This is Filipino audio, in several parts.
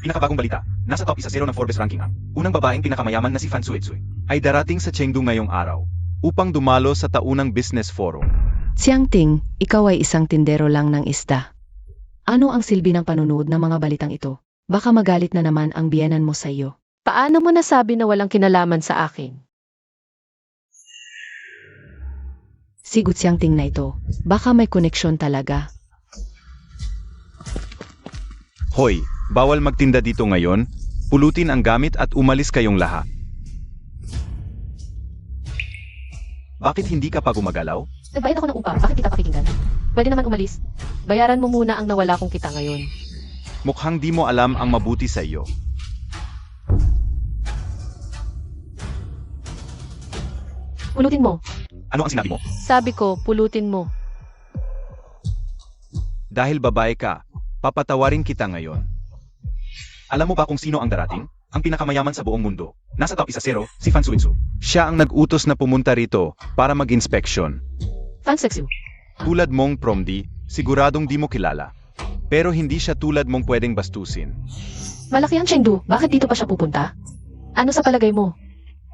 Pinakabagong balita, nasa top 10 ng Forbes ranking ang unang babaeng pinakamayaman na si Fan Suetsui ay darating sa Chengdu ngayong araw upang dumalo sa taunang business forum. Xiang Ting, ikaw ay isang tindero lang ng isda. Ano ang silbi ng panunood ng mga balitang ito? Baka magalit na naman ang biyenan mo sa iyo. Paano mo nasabi na walang kinalaman sa akin? Sigut Xiang Ting na ito. Baka may koneksyon talaga. Hoy, bawal magtinda dito ngayon, pulutin ang gamit at umalis kayong lahat. Bakit hindi ka pa gumagalaw? Nagbayad ako ng upa, bakit kita pakikinggan? Pwede naman umalis. Bayaran mo muna ang nawala kong kita ngayon. Mukhang di mo alam ang mabuti sa iyo. Pulutin mo. Ano ang sinabi mo? Sabi ko, pulutin mo. Dahil babae ka, papatawarin kita ngayon. Alam mo ba kung sino ang darating? Ang pinakamayaman sa buong mundo. Nasa top 10, si Fan Suetsui. Siya ang nag-utos na pumunta rito para mag-inspeksyon. Fan Suetsui. Tulad mong Promdi, siguradong di mo kilala. Pero hindi siya tulad mong pwedeng bastusin. Malaki ang Chengdu, bakit dito pa siya pupunta? Ano sa palagay mo?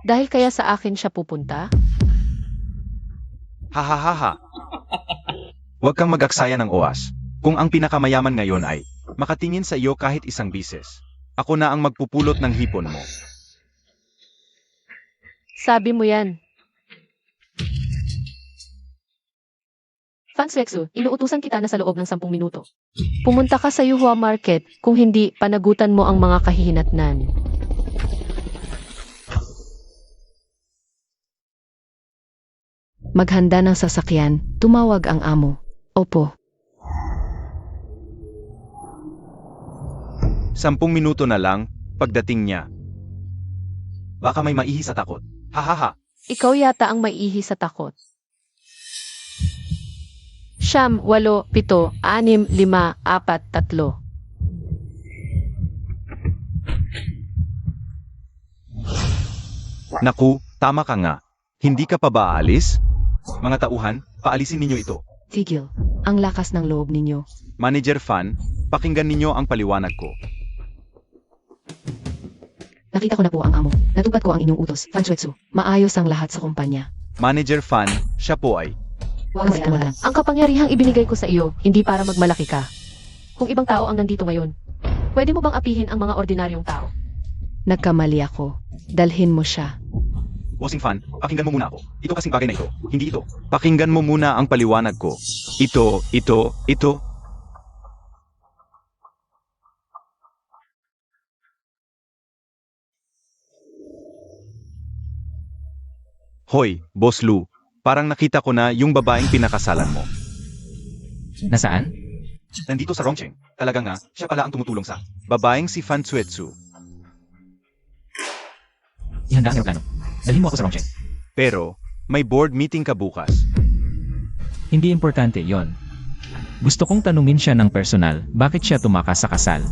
Dahil kaya sa akin siya pupunta? Hahaha. Huwag kang mag-aksaya ng oras. Kung ang pinakamayaman ngayon ay makatingin sa iyo kahit isang bises, ako na ang magpupulot ng hipon mo. Sabi mo yan. Fan Suetsui, inuutusan kita na sa loob ng 10 minuto. Pumunta ka sa Yuhua Market, kung hindi, panagutan mo ang mga kahihinatnan. Maghanda ng sasakyan, tumawag ang amo. Opo. 10 minuto na lang, pagdating niya. Baka may maihi sa takot. Hahaha. Ikaw yata ang maiihi sa takot. 9, 8, 7, 6, 5, 4, 3. Naku, tama ka nga. Hindi ka pa ba aalis? Mga tauhan, paalisin ninyo ito. Tigil. Ang lakas ng loob ninyo. Manager Fan, pakinggan ninyo ang paliwanag ko. Nakita ko na po ang amo. Natupad ko ang inyong utos, Fan Suetsui. Maayos ang lahat sa kumpanya. Manager Fan, siya po ay Kasi ano lang. Ang kapangyarihang ibinigay ko sa iyo, hindi para magmalaki ka. Kung ibang tao ang nandito ngayon, pwede mo bang apihin ang mga ordinaryong tao? Nagkamali ako. Dalhin mo siya. Bossing Fan, pakinggan mo muna ako. Ito kasing bagay na ito, hindi ito. Pakinggan mo muna ang paliwanag ko. Ito. Hoy, Boss Lu, parang nakita ko na yung babaeng pinakasalan mo. Nasaan? Nandito sa Rongcheng. Talaga nga, siya pala ang tumutulong sa babaeng si Fan Suetsui. Ihanda ang aeroplano. Dalhin mo ako sa Rongcheng. Pero, may board meeting ka bukas. Hindi importante yon. Gusto kong tanungin siya ng personal, bakit siya tumakas sa kasal?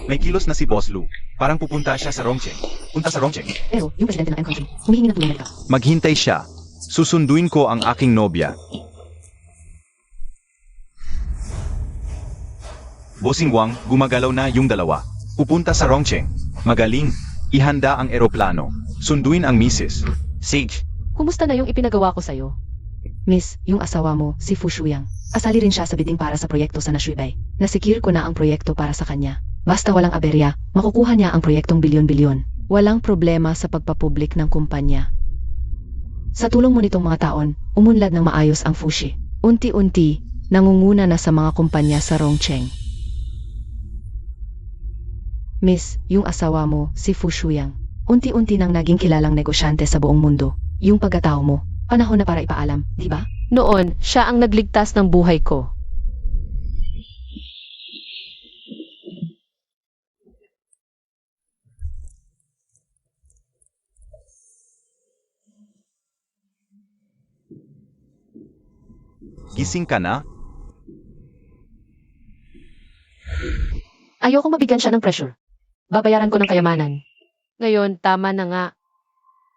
May kilos na si Boss Lu. Parang pupunta siya sa Rongcheng. Punta sa Rongcheng. Pero, yung presidente ng M-Country, humihingi ng tulong nito. Maghintay siya. Susunduin ko ang aking nobya. Bossing Wang, gumagalaw na yung dalawa. Pupunta sa Rongcheng. Magaling. Ihanda ang eroplano. Sunduin ang misis. Sage. Kumusta na yung ipinagawa ko sa'yo? Miss, yung asawa mo, si Fu Shuyang. Asali rin siya sa bidding para sa proyekto sa Nashuibay. Nasikir ko na ang proyekto para sa kanya. Basta walang aberya, makukuha niya ang proyektong bilyon-bilyon. Walang problema sa pagpapublik ng kumpanya. Sa tulong mo nitong mga taon, umunlad ng maayos ang Fushi. Unti-unti, nangunguna na sa mga kumpanya sa Rongcheng. Miss, yung asawa mo, si Fu Shuyang. Unti-unti nang naging kilalang negosyante sa buong mundo. Yung pagkatao mo, panahon na para ipaalam, di ba? Noon, siya ang nagligtas ng buhay ko. Gising ka na? Ayoko mabigyan siya ng pressure. Babayaran ko ng kayamanan. Ngayon, tama na nga.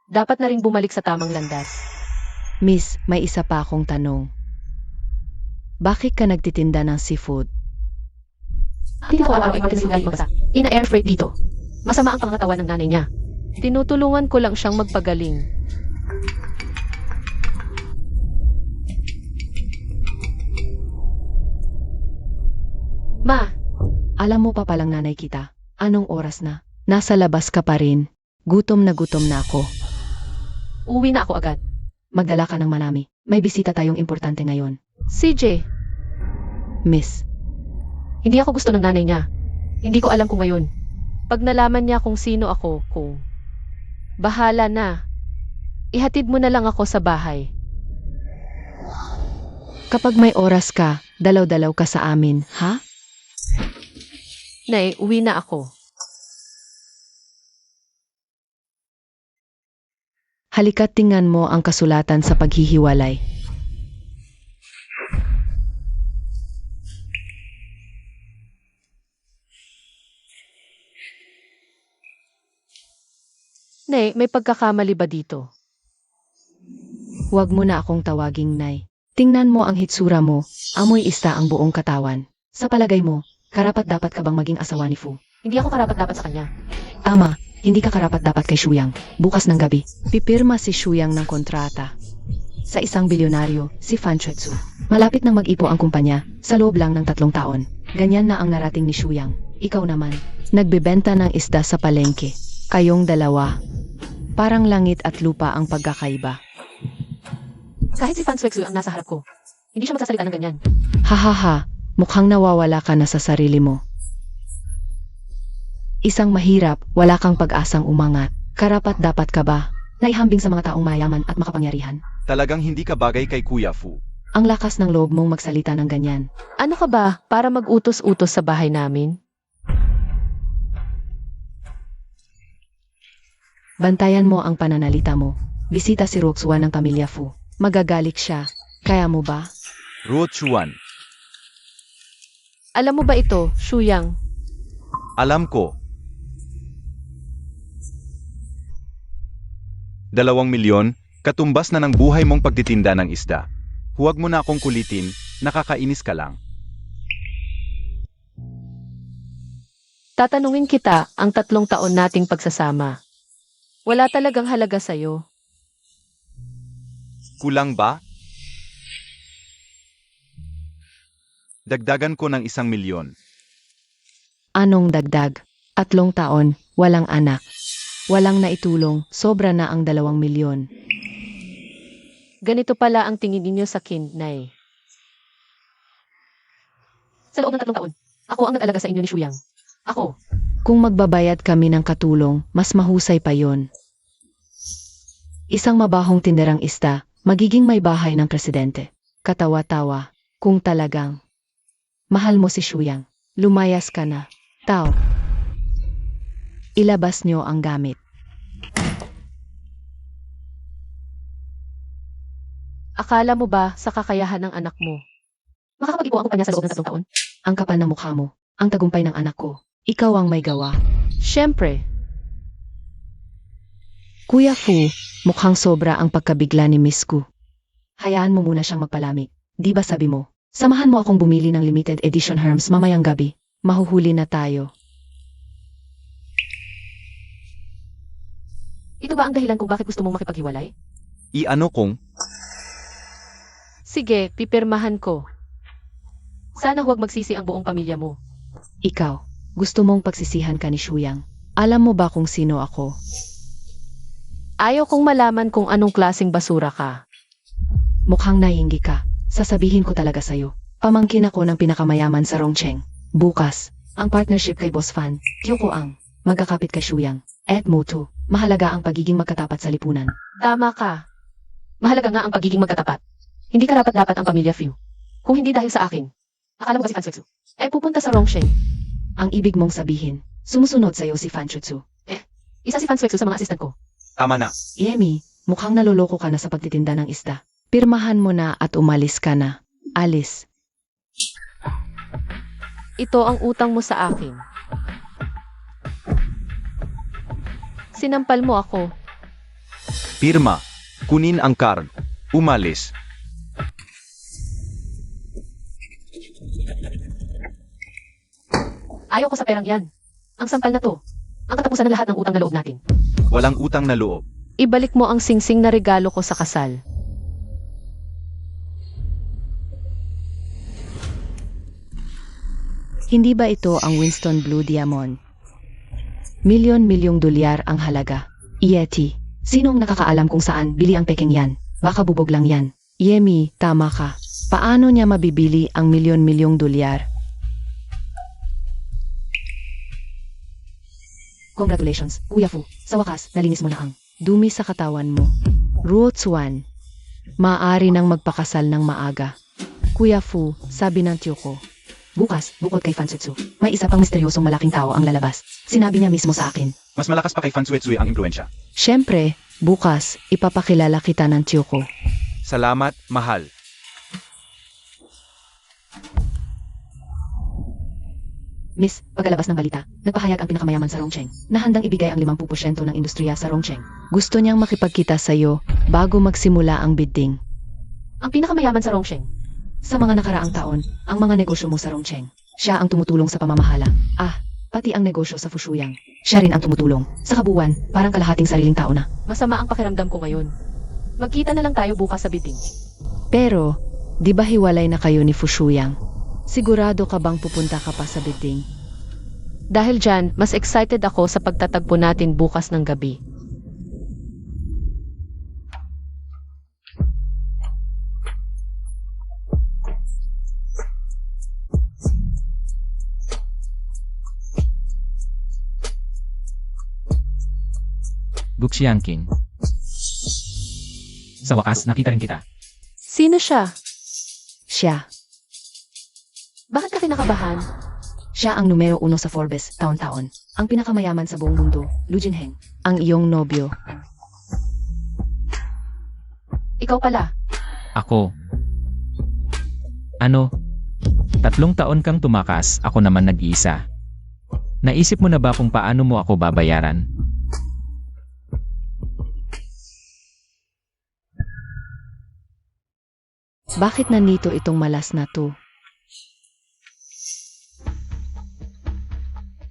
Dapat na rin bumalik sa tamang landas. Miss, may isa pa akong tanong. Bakit ka nagtitinda ng seafood? Hindi ko araw-araw ay magkasigaling magbasa. Ina-air freight dito. Masama ang pangangatawan ng nanay niya. Tinutulungan ko lang siyang magpagaling. Ma, Alam mo pa palang nanay kita. Anong oras na? Nasa labas ka pa rin. Gutom na ako. uwi na ako agad. Magdala ka ng marami. May bisita tayong importante ngayon. CJ, Miss, hindi ako gusto ng nanay niya. Hindi ko alam kung ngayon. Pag nalaman niya kung sino ako, bahala na. Ihatid mo na lang ako sa bahay. kapag may oras ka, dalaw-dalaw ka sa amin, ha? Nay, uwi na ako. Halika't tingnan mo ang kasulatan sa paghihiwalay. Nay, may pagkakamali ba dito? Huwag mo na akong tawaging Nay. Tingnan mo ang hitsura mo, amoy ista ang buong katawan. Sa palagay mo, karapat-dapat ka bang maging asawa ni Fu? Hindi ako karapat-dapat sa kanya. Tama, hindi ka karapat-dapat kay Shuyang. Bukas ng gabi, pipirma si Shuyang ng kontrata. Sa isang bilyonaryo, si Fan Chuetsu. Malapit nang mag-ipo ang kumpanya, sa loob lang ng 3 taon. Ganyan na ang narating ni Shuyang. Ikaw naman, nagbebenta ng isda sa palengke. Kayong dalawa. Parang langit at lupa ang pagkakaiba. Kahit si Fan Swexu ang nasa harap ko, hindi siya magsasalita ng ganyan. Hahaha, mukhang nawawala ka na sa sarili mo. Isang mahirap, wala kang pag-asang umangat. Karapat-dapat ka ba? Naihambing sa mga taong mayaman at makapangyarihan. Talagang hindi ka bagay kay Kuya Fu. Ang lakas ng loob mong magsalita ng ganyan. Ano ka ba para mag-utos-utos sa bahay namin? Bantayan mo ang pananalita mo. Bisita si Roxuan ng pamilya Fu. Magagalit siya. Kaya mo ba? Ruo Chuan, Alam mo ba ito, Shuyang? alam ko. 2 milyon, katumbas na ng buhay mong pagtitinda ng isda. Huwag mo na akong kulitin, nakakainis ka lang. Tatanungin kita ang 3 taon nating pagsasama. Wala talagang halaga sa'yo. Kulang ba? Dagdagan ko ng 1 milyon. Anong dagdag? 3 taon, walang anak. Walang naitulong, sobra na ang 2 milyon. Ganito pala ang tingin ninyo sa kin, Nay. Sa loob ng 3 taon, ako ang nag-alaga sa inyo ni Shuyang. Ako. Kung magbabayad kami ng katulong, mas mahusay pa yon. Isang mabahong tinderang isda, magiging may bahay ng presidente. Katawa-tawa, kung talagang mahal mo si Shuyang, lumayas ka na. Tao. Ilabas nyo ang gamit. Akala mo ba sa kakayahan ng anak mo? Makakapag-ipo ang kumpanya sa loob ng 3 taon? Ang kapal ng mukha mo, ang tagumpay ng anak ko. Ikaw ang may gawa. Siyempre. Kuya Fu, mukhang sobra ang pagkabigla ni Miss Gu. Hayaan mo muna siyang magpalamig. Di ba sabi mo? Samahan mo akong bumili ng limited edition Hermes mamayang gabi. Mahuhuli na tayo. Ito ba ang dahilan kung bakit gusto mong makipaghiwalay? Iano kung, Sige, pipirmahan ko. Sana huwag magsisi ang buong pamilya mo. Ikaw, gusto mong pagsisihan ka ni Shuyang. Alam mo ba kung sino ako? Ayaw kong malaman kung anong klaseng basura ka. Mukhang naiinggi ka. Sasabihin ko talaga sa'yo. Pamangkin ako ng pinakamayaman sa Rongcheng. Bukas, ang partnership kay Boss Fan, Kyoko Ang, magkakapit kay Shuyang. At Motu, mahalaga ang pagiging magkatapat sa lipunan. Tama ka. Mahalaga nga ang pagiging magkatapat. Hindi karapat-dapat ang pamilya Few. Kung hindi dahil sa akin. Akala mo kasi Fan Swexu. Pupunta sa Rongsheng. Ang ibig mong sabihin, sumusunod sa'yo si Fan Chutsu. Isa si Fan Swexu sa mga assistant ko. tama na. Yemi, mukhang naloloko ka na sa pagtitinda ng isda. Pirmahan mo na at umalis ka na. Alis. Ito ang utang mo sa akin. Sinampal mo ako. Pirma, kunin ang card. Umalis. Ayaw ko sa perang yan. Ang sampal na to. Ang katapusan ng lahat ng utang na loob natin. Walang utang na loob. Ibalik mo ang singsing na regalo ko sa kasal. Hindi ba ito ang Winston Blue Diamond? Milyon-milyong dolyar ang halaga. Yeti, sinong nakakaalam kung saan bili ang peking yan? Baka bubog lang yan. Yemi, tama ka. Paano niya mabibili ang milyon-milyong dolyar? Congratulations, Kuya Fu. Sa wakas, nalinis mo na ang dumi sa katawan mo. Roots 1. Maaari nang magpakasal ng maaga. Kuya Fu, sabi ng tiyo ko. Bukas, bukod kay Fansutsu, may isa pang misteryosong malaking tao ang lalabas. Sinabi niya mismo sa akin. Mas malakas pa kay Fan Suetsui ang impluensya. Siyempre, bukas, ipapakilala kita ng tiyo ko. Salamat, mahal. Miss, pagkalabas ng balita, nagpahayag ang pinakamayaman sa Rongcheng na handang ibigay ang 50% ng industriya sa Rongcheng. Gusto niyang makipagkita sa iyo bago magsimula ang bidding. Ang pinakamayaman sa Rongsheng. Sa mga nakaraang taon, ang mga negosyo mo sa Rongcheng, siya ang tumutulong sa pamamahala. Pati ang negosyo sa Fushuyang, siya rin ang tumutulong. Sa kabuuan, parang kalahating sariling tao na. Masama ang pakiramdam ko ngayon. Magkita na lang tayo bukas sa bidding. Pero, di ba hiwalay na kayo ni Fushuyang? Sigurado ka bang pupunta ka pa sa bidding? Dahil dyan, mas excited ako sa pagtatagpo natin bukas ng gabi. Guxiang King. Sa wakas, nakita rin kita. Sino siya? Siya. Bakit ka kinakabahan? Siya ang numero 1 sa Forbes, taon-taon. Ang pinakamayaman sa buong mundo, Lu Jinheng, ang iyong nobyo. Ikaw pala. Ako. Ano? 3 taon kang tumakas, ako naman nag-iisa. Naisip mo na ba kung paano mo ako babayaran? Bakit nandito itong malas na to?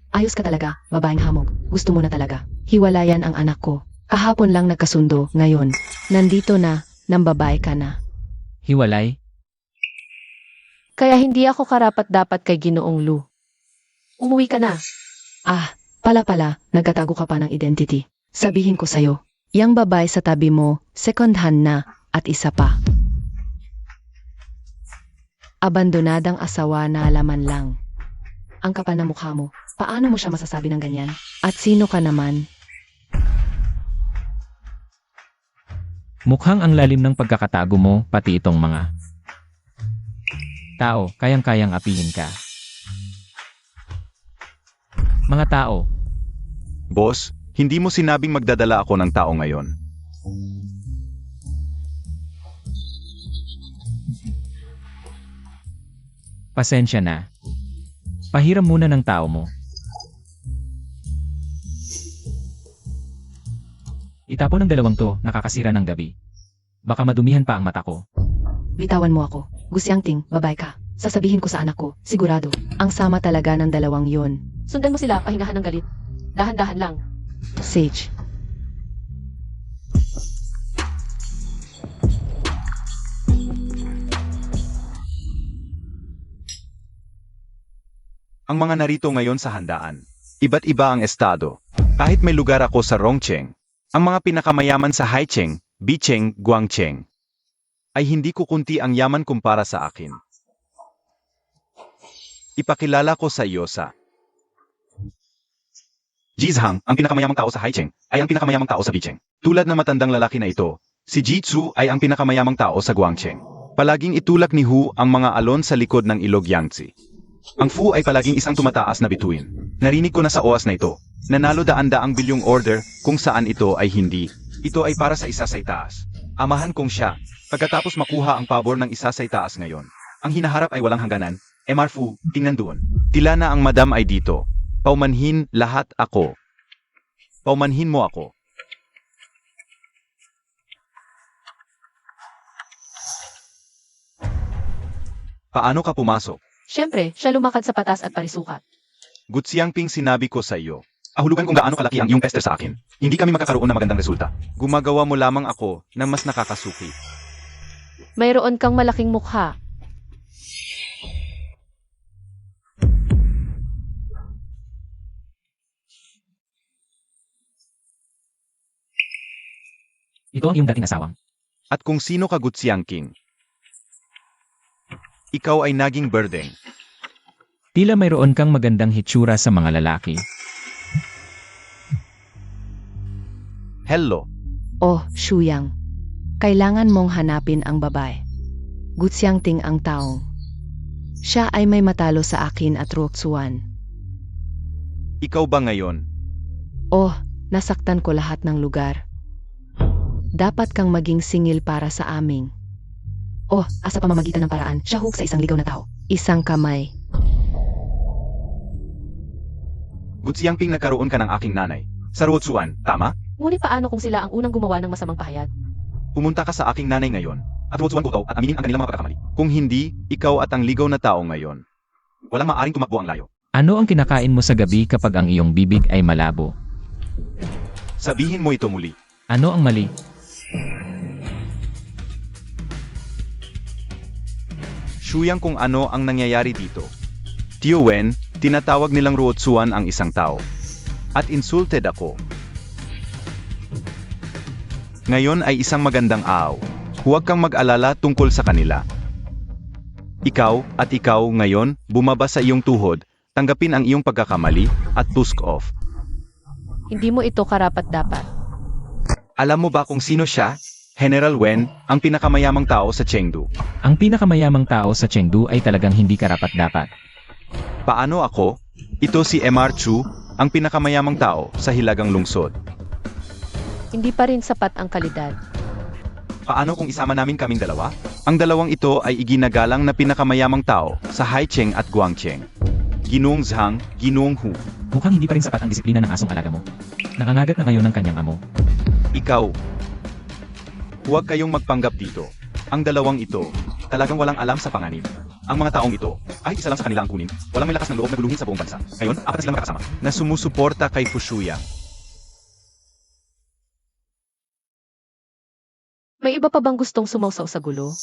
Ayos ka talaga, babaeng hamog. Gusto mo na talaga. Hiwalayan ang anak ko. Kahapon lang nagkasundo, ngayon. Nandito na, nang babae ka na. Hiwalay? Kaya hindi ako karapat-dapat kay Ginoong Lu. Umuwi ka na. Pala, nagkatago ka pa ng identity. Sabihin ko sa'yo, yang babae sa tabi mo, second hand na, at isa pa. Abandonadang asawa na laman lang. Ang kapal na mukha mo, paano mo siya masasabi ng ganyan? At sino ka naman? Mukhang ang lalim ng pagkakatago mo, pati itong mga tao, kayang-kayang apihin ka. Mga tao, Boss, hindi mo sinabing magdadala ako ng tao ngayon. pasensya na. Pahiram muna ng tao mo. Itapon ng dalawang to, nakakasira ng gabi. Baka madumihan pa ang mata ko. Bitawan mo ako. Gusyang Ting, babae ka. Sasabihin ko sa anak ko, sigurado, ang sama talaga ng dalawang yon. Sundan mo sila, pahingahan ng galit. Dahan-dahan lang. Sage. Ang mga narito ngayon sa handaan. Iba't iba ang estado. Kahit may lugar ako sa Rongcheng, ang mga pinakamayaman sa Haicheng, Bicheng, Guangcheng, ay hindi ko kunti ang yaman kumpara sa akin. Ipakilala ko sa iyo sa Jizhang, ang pinakamayamang tao sa Haicheng, ay ang pinakamayamang tao sa Bicheng. Tulad ng matandang lalaki na ito, si Jitsu ay ang pinakamayamang tao sa Guangcheng. Palaging itulak ni Hu ang mga alon sa likod ng ilog Yangtze. Ang Fu ay palaging isang tumataas na bituin. Narinig ko na sa oras na ito. Nanalo daan-daang bilyong order kung saan ito ay hindi. Ito ay para sa isa sa itaas. Amahan kong siya. Pagkatapos makuha ang pabor ng isa sa itaas ngayon. Ang hinaharap ay walang hangganan. Mr. Fu, tingnan doon. Tila na ang madam ay dito. Paumanhin lahat ako. Paumanhin mo ako. Paano ka pumasok? Siyempre, siya lumakad sa patas at parisukat. Gutsiangping, sinabi ko sa iyo. Ahulugan kung gaano kalaki ang iyong pester sa akin. Hindi kami magkakaroon ng magandang resulta. Gumagawa mo lamang ako ng mas nakakasuki. Mayroon kang malaking mukha. Ito ang iyong dating asawang. At kung sino ka, Gutsiangping, ikaw ay naging berdeng. Tila mayroon kang magandang hitsura sa mga lalaki. Hello. Oh, Shuyang. Kailangan mong hanapin ang babae. Gutsiangting ang taong. Siya ay may matalo sa akin at Roxuan. Ikaw ba ngayon? Oh, nasaktan ko lahat ng lugar. Dapat kang maging singil para sa aming. Oh, asa pamamagitan ng paraan, siya hook sa isang ligaw na tao. Isang kamay. Gutsiangping, nagkaroon ka ng aking nanay. Sa Ruotsuan, tama? Ngunit paano kung sila ang unang gumawa ng masamang pahayag? Pumunta ka sa aking nanay ngayon. At Ruotsuan ko at aminin ang kanilang mga pagkakamali. Kung hindi, ikaw at ang ligaw na tao ngayon. Walang maaring tumakbo ang layo. Ano ang kinakain mo sa gabi kapag ang iyong bibig ay malabo? Sabihin mo ito muli. Ano ang mali? Shuyang, kung ano ang nangyayari dito. Tio Wen, tinatawag nilang Ruotsuan ang isang tao. At insulted ako. Ngayon ay isang magandang araw. Huwag kang mag-alala tungkol sa kanila. Ikaw at ikaw ngayon, bumaba sa iyong tuhod, tanggapin ang iyong pagkakamali, at tusk off. Hindi mo ito karapat-dapat. Alam mo ba kung sino siya? General Wen, ang pinakamayamang tao sa Chengdu. Ang pinakamayamang tao sa Chengdu ay talagang hindi karapat-dapat. Paano ako? Ito si MR Chu, ang pinakamayamang tao sa Hilagang Lungsod. Hindi pa rin sapat ang kalidad. Paano kung isama namin kaming dalawa? Ang dalawang ito ay iginagalang na pinakamayamang tao sa Haicheng at Guangcheng. Ginoong Zhang, Ginoong Hu. Mukhang hindi pa rin sapat ang disiplina ng asong alaga mo. Nakangagat na ngayon ng kanyang amo. Ikaw. Huwag kayong magpanggap dito. Ang dalawang ito, talagang walang alam sa panganib. Ang mga taong ito, kahit isa lang sa kanila ang kunin, walang may lakas ng loob na guluhin sa buong bansa. Ngayon, apat na silang magkakasama na sumusuporta kay Fushuyang. May iba pa bang gustong sumausaw sa gulo?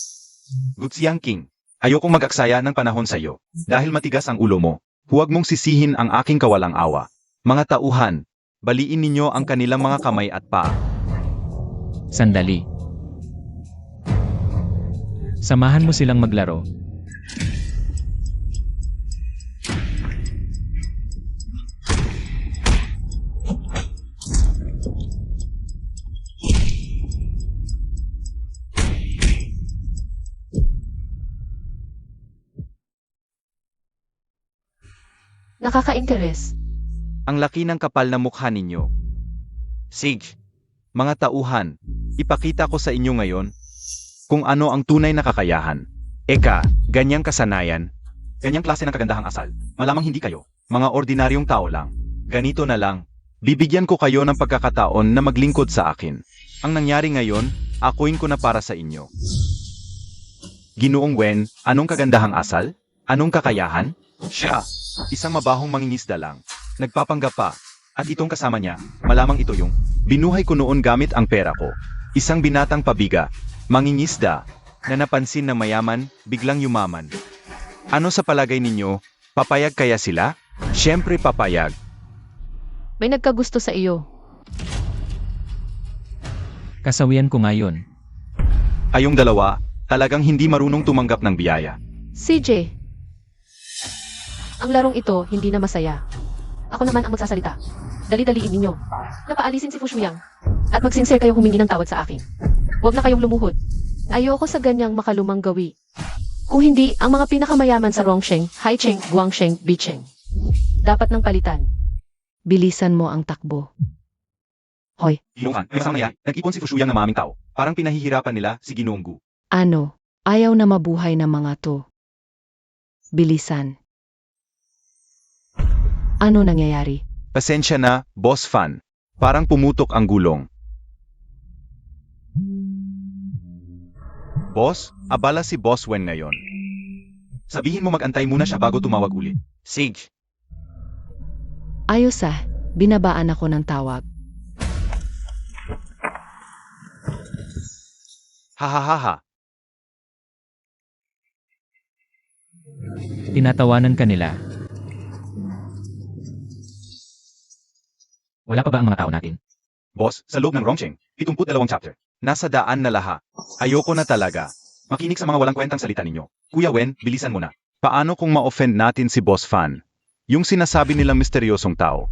Gutsiangping, ayokong mag-aksaya ng panahon sa iyo. Dahil matigas ang ulo mo, huwag mong sisihin ang aking kawalang awa. Mga tauhan, baliin ninyo ang kanilang mga kamay at paa. Sandali. Samahan mo silang maglaro. Nakaka-interes. Ang laki ng kapal na mukha ninyo. Sige, mga tauhan, ipakita ko sa inyo ngayon kung ano ang tunay na kakayahan. Eka, ganyang kasanayan, ganyang klase ng kagandahang asal, malamang hindi kayo, mga ordinaryong tao lang. Ganito na lang, bibigyan ko kayo ng pagkakataon na maglingkod sa akin. Ang nangyari ngayon, akuin ko na para sa inyo. Ginoong Wen, anong kagandahang asal? Anong kakayahan? Siya, isang mabahong mangingisda lang. Nagpapanggap pa, at itong kasama niya, malamang ito yung binuhay ko noon gamit ang pera ko. Isang binatang pabiga, mangingisda, na napansin na mayaman, biglang yumaman. Ano sa palagay ninyo, papayag kaya sila? Siyempre papayag. May nagkagusto sa iyo. Kasawian ko ngayon. Kayong dalawa, talagang hindi marunong tumanggap ng biyaya. CJ, ang larong ito hindi na masaya. Ako naman ang magsasalita. Dali-daliin ninyo. Napaalisin si Fushuyang. At magsincere kayo humingi ng tawad sa akin. Huwag na kayong lumuhod. Ayoko sa ganyang makalumang gawi. Kung hindi, ang mga pinakamayaman sa Rongsheng, Haicheng, Guangsheng, Bicheng. Dapat ng palitan. Bilisan mo ang takbo. Hoy, Ginoong Han, may kasama niya, nag-ipon si Fushuyang na maming tao. Parang pinahihirapan nila si Ginoong Gu. ano? Ayaw na mabuhay na mga to. Bilisan. Ano nangyayari? Pasensya na, Boss Fan. Parang pumutok ang gulong. Boss, abala si Boss Wen ngayon. Sabihin mo mag-antay muna siya bago tumawag ulit. Sige. Ayos binabaan ako ng tawag. Hahaha. Tinatawanan ka nila. Wala pa ba ang mga tao natin? Boss, sa loob ng Rongcheng, 72 chapter. Nasa daan na lahat. Ayoko na talaga. Makinig sa mga walang kwentang salita ninyo. Kuya Wen, bilisan mo na. Paano kung ma-offend natin si Boss Fan? Yung sinasabi nilang misteryosong tao.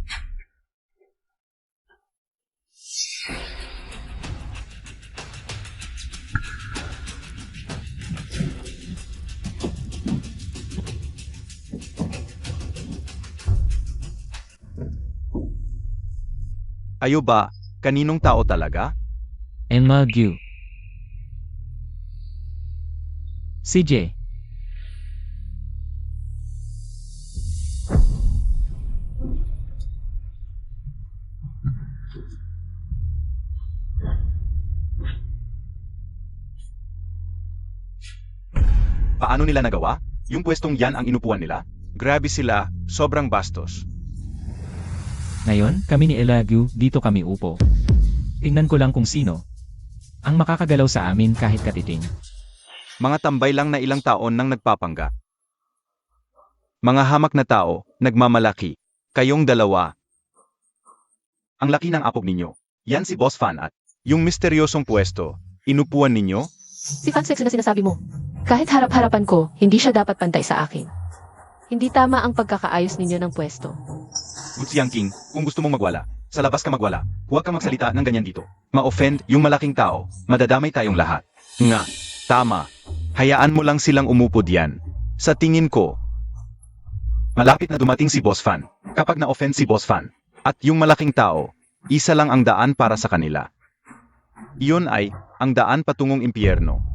Ayo ba, kaninong tao talaga? Enma Gyu. CJ. Paano nila nagawa? Yung pwestong yan ang inupuan nila? Grabe sila, sobrang bastos. Ngayon, kami ni Elagyu, dito kami upo. Tingnan ko lang kung sino ang makakagalaw sa amin kahit katiting. Mga tambay lang na ilang taon nang nagpapangga. Mga hamak na tao, nagmamalaki. Kayong dalawa. Ang laki ng apog ninyo. Yan si Boss Fan at yung misteryosong pwesto, inupuan ninyo? Si Fansex na sinasabi mo. Kahit harap-harapan ko, hindi siya dapat pantay sa akin. Hindi tama ang pagkakaayos ninyo ng pwesto. Gutsiang King, kung gusto mong magwala, sa labas ka magwala. Huwag kang magsalita ng ganyan dito. Ma-offend yung malaking tao, madadamay tayong lahat. Nga, tama. Hayaan mo lang silang umupo diyan. Sa tingin ko, malapit na dumating si Boss Fan. Kapag na-offend si Boss Fan, at yung malaking tao, isa lang ang daan para sa kanila. Iyon ay, ang daan patungong impyerno.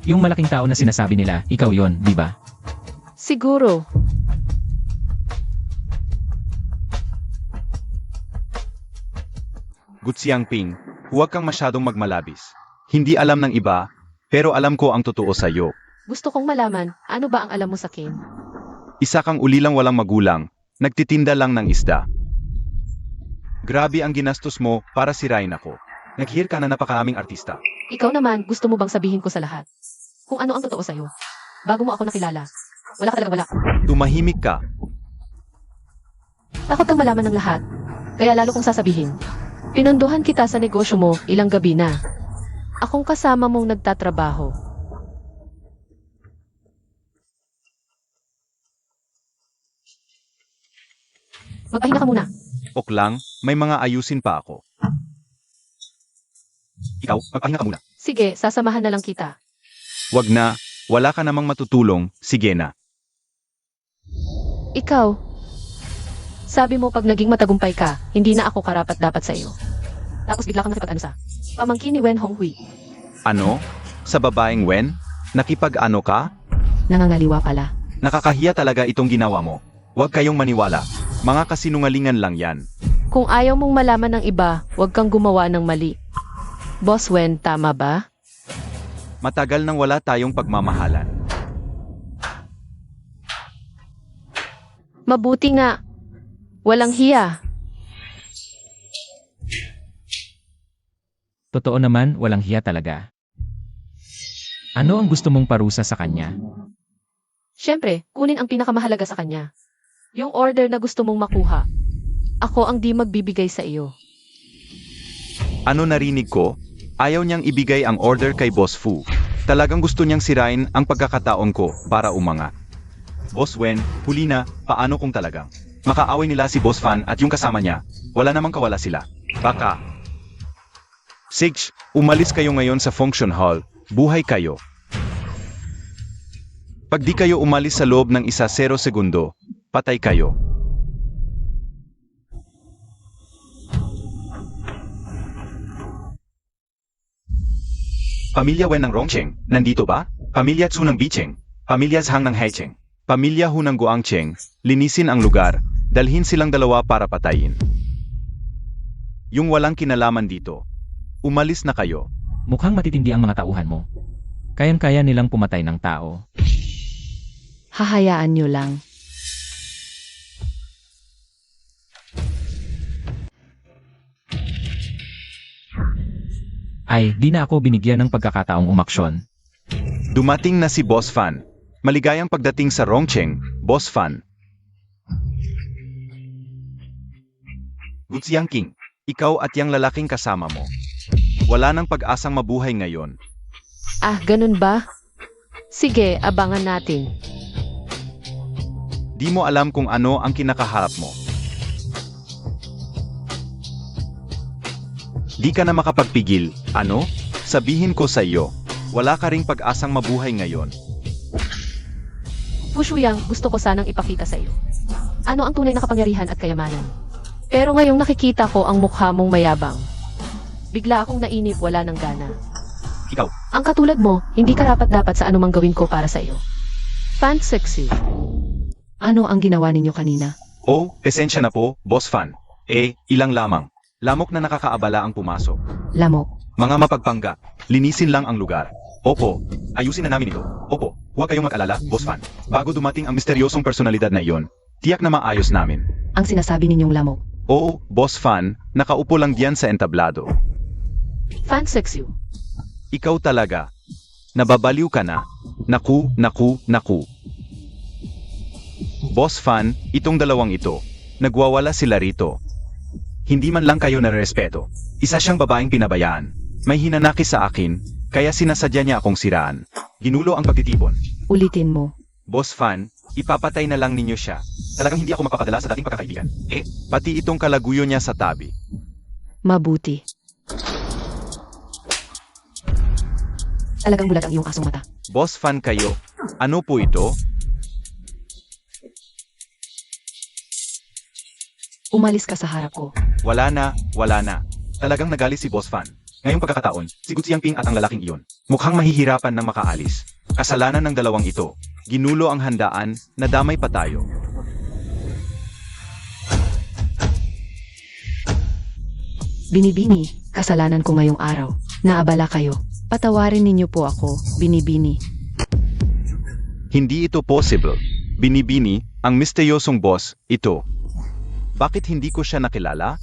Yung malaking tao na sinasabi nila, ikaw yon, di ba? Siguro. Gutsiang Ping, huwag kang masyadong magmalabis. Hindi alam ng iba, pero alam ko ang totoo sa'yo. Gusto kong malaman, ano ba ang alam mo sa Ken? Isa kang ulilang walang magulang, nagtitinda lang ng isda. Grabe ang ginastos mo para sirain ako. Nag-hear ka na napakaraming artista. Ikaw naman, gusto mo bang sabihin ko sa lahat? Kung ano ang totoo sa'yo. Bago mo ako nakilala. Wala ka talaga wala. Tumahimik ka. Takot kang malaman ng lahat. Kaya lalo kong sasabihin. Pinunduhan kita sa negosyo mo ilang gabi na. Akong kasama mong nagtatrabaho. Magpahinga ka muna. Ok lang, may mga ayusin pa ako. Ikaw, magpahinga ka muna. Sige, sasamahan na lang kita. Wag na, wala ka namang matutulong, sige na. Ikaw. Sabi mo pag naging matagumpay ka, hindi na ako karapat dapat sa iyo. Tapos bigla kang nakipag-ano sa pamangkin ni Wen Honghui. Ano? Sa babaeng Wen? Nakipag-ano ka? Nangangaliwa pala. Nakakahiya talaga itong ginawa mo. Huwag kayong maniwala. Mga kasinungalingan lang yan. Kung ayaw mong malaman ng iba, huwag kang gumawa ng mali. Boss Wen, tama ba? Matagal nang wala tayong pagmamahalan. Mabuti nga. Walang hiya. Totoo naman, walang hiya talaga. Ano ang gusto mong parusa sa kanya? Siyempre, kunin ang pinakamahalaga sa kanya. Yung order na gusto mong makuha. Ako ang di magbibigay sa iyo. Ano narinig ko? Ayaw niyang ibigay ang order kay Boss Fu. Talagang gusto niyang sirain ang pagkakataon ko para umangat. Boss Wen, huli na, paano kung talagang makaaway nila si Boss Fan at yung kasama niya? Wala namang kawala sila. Baka. Sige, umalis kayo ngayon sa function hall. Buhay kayo. Pag di kayo umalis sa loob ng 0 segundo, patay kayo. Pamilya Wen ng Rongcheng, nandito ba? Pamilya Tsu ng Bicheng, Pamilya Zhang ng Haicheng, Pamilya Hu ng Guangcheng, linisin ang lugar, dalhin silang dalawa para patayin. Yung walang kinalaman dito, umalis na kayo. Mukhang matitindi ang mga tauhan mo. Kayang-kaya nilang pumatay ng tao. Hahayaan nyo lang. Ay, di na ako binigyan ng pagkakataong umaksyon. Dumating na si Boss Fan. Maligayang pagdating sa Rongcheng, Boss Fan. Gutsiang King, ikaw at yang lalaking kasama mo. Wala nang pag-asang mabuhay ngayon. Ah, ganun ba? Sige, abangan natin. Di mo alam kung ano ang kinakaharap mo. Di ka na makapagpigil, ano? Sabihin ko sa iyo, wala ka ring pag-asang mabuhay ngayon. Fu Shuyang, gusto ko sanang ipakita sa iyo. Ano ang tunay na kapangyarihan at kayamanan? Pero ngayong nakikita ko ang mukha mong mayabang. Bigla akong nainip, wala ng gana. Ikaw, Ang katulad mo, hindi karapat-dapat sa anumang gawin ko para sa iyo. Fan sexy. Ano ang ginawa ninyo kanina? oh, esensya na po, Boss Fan. Ilang lamang. Lamok na nakakaabala ang pumasok. Lamok. Mga mapagpangga, linisin lang ang lugar. Opo, ayusin na namin ito. Opo, huwag kayong mag-alala, Boss Fan. Bago dumating ang misteryosong personalidad na iyon, tiyak na maayos namin. Ang sinasabi ninyong lamok. Oo, Boss Fan, nakaupo lang diyan sa entablado. Fan sexy. Ikaw talaga. Nababaliw ka na. Naku. Boss Fan, itong dalawang ito. Nagwawala sila rito. Hindi man lang kayo narespeto. Isa siyang babaeng pinabayaan. May hinanakis sa akin, kaya sinasadya niya akong siraan. Ginulo ang pagtitipon. Ulitin mo. Boss Fan, ipapatay na lang ninyo siya. Talagang hindi ako mapapadala sa dating pagkakaibigan. Pati itong kalaguyo niya sa tabi. Mabuti. Talagang bulat ang iyong asong mata. Boss Fan kayo. Ano po ito? Umalis ka sa harap ko. Wala na. Talagang nagalit si Boss Fan. Ngayong pagkakataon, si Gutsiang Ping at ang lalaking iyon. Mukhang mahihirapan na makaalis. Kasalanan ng dalawang ito. Ginulo ang handaan, nadamay pa tayo. Binibini, kasalanan ko ngayong araw. Naabala kayo. Patawarin ninyo po ako, Binibini. Hindi ito possible. Binibini, ang misteryosong boss, ito. Bakit hindi ko siya nakilala?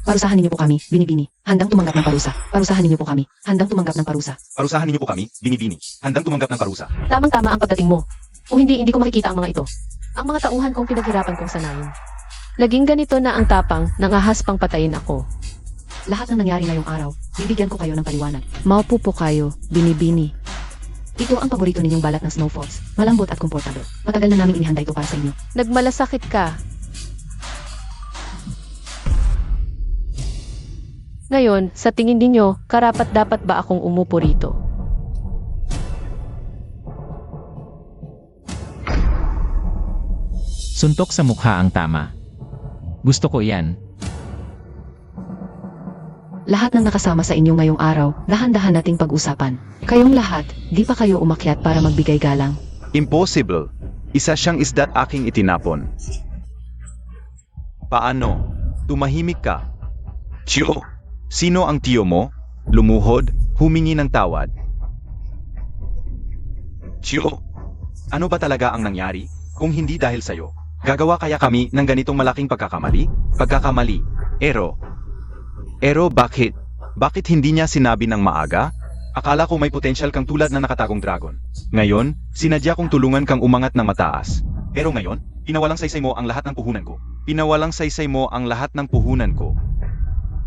Parusahan ninyo po kami, Binibini. Handang tumanggap ng parusa. Parusahan ninyo po kami. Handang tumanggap ng parusa. Parusahan ninyo po kami, Binibini. Handang tumanggap ng parusa. Tamang-tama ang pagdating mo. Kung hindi ko makikita ang mga ito. Ang mga tauhan kong pinaghirapan kong sanayin. Laging ganito na ang tapang, nang ahas pang patayin ako. Lahat ng nangyari ngayong araw, bibigyan ko kayo ng paliwanag. Maupo po kayo, Binibini. Ito ang paborito ninyong balat ng snowfalls. Malambot at komportable. Matagal na namin inihanda ito para sa inyo. Nagmalasakit ka. Ngayon, sa tingin ninyo, karapat-dapat ba akong umupo rito? Suntok sa mukha ang tama. Gusto ko yan. Lahat ng nakasama sa inyo ngayong araw, dahan-dahan nating pag-usapan. Kayong lahat, di pa kayo umakyat para magbigay galang. Impossible. Isa siyang isda't aking itinapon. Paano? Tumahimik ka. Tiyo, sino ang tiyo mo? Lumuhod, humingi ng tawad. Tiyo, ano ba talaga ang nangyari? Kung hindi dahil sa'yo, gagawa kaya kami ng ganitong malaking pagkakamali? Pagkakamali. Ero, bakit? Bakit hindi niya sinabi ng maaga? Akala ko may potensyal kang tulad na nakatagong dragon. Ngayon, sinadya kong tulungan kang umangat ng mataas. Pero ngayon, pinawalang saysay mo ang lahat ng puhunan ko. Pinawalang saysay mo ang lahat ng puhunan ko.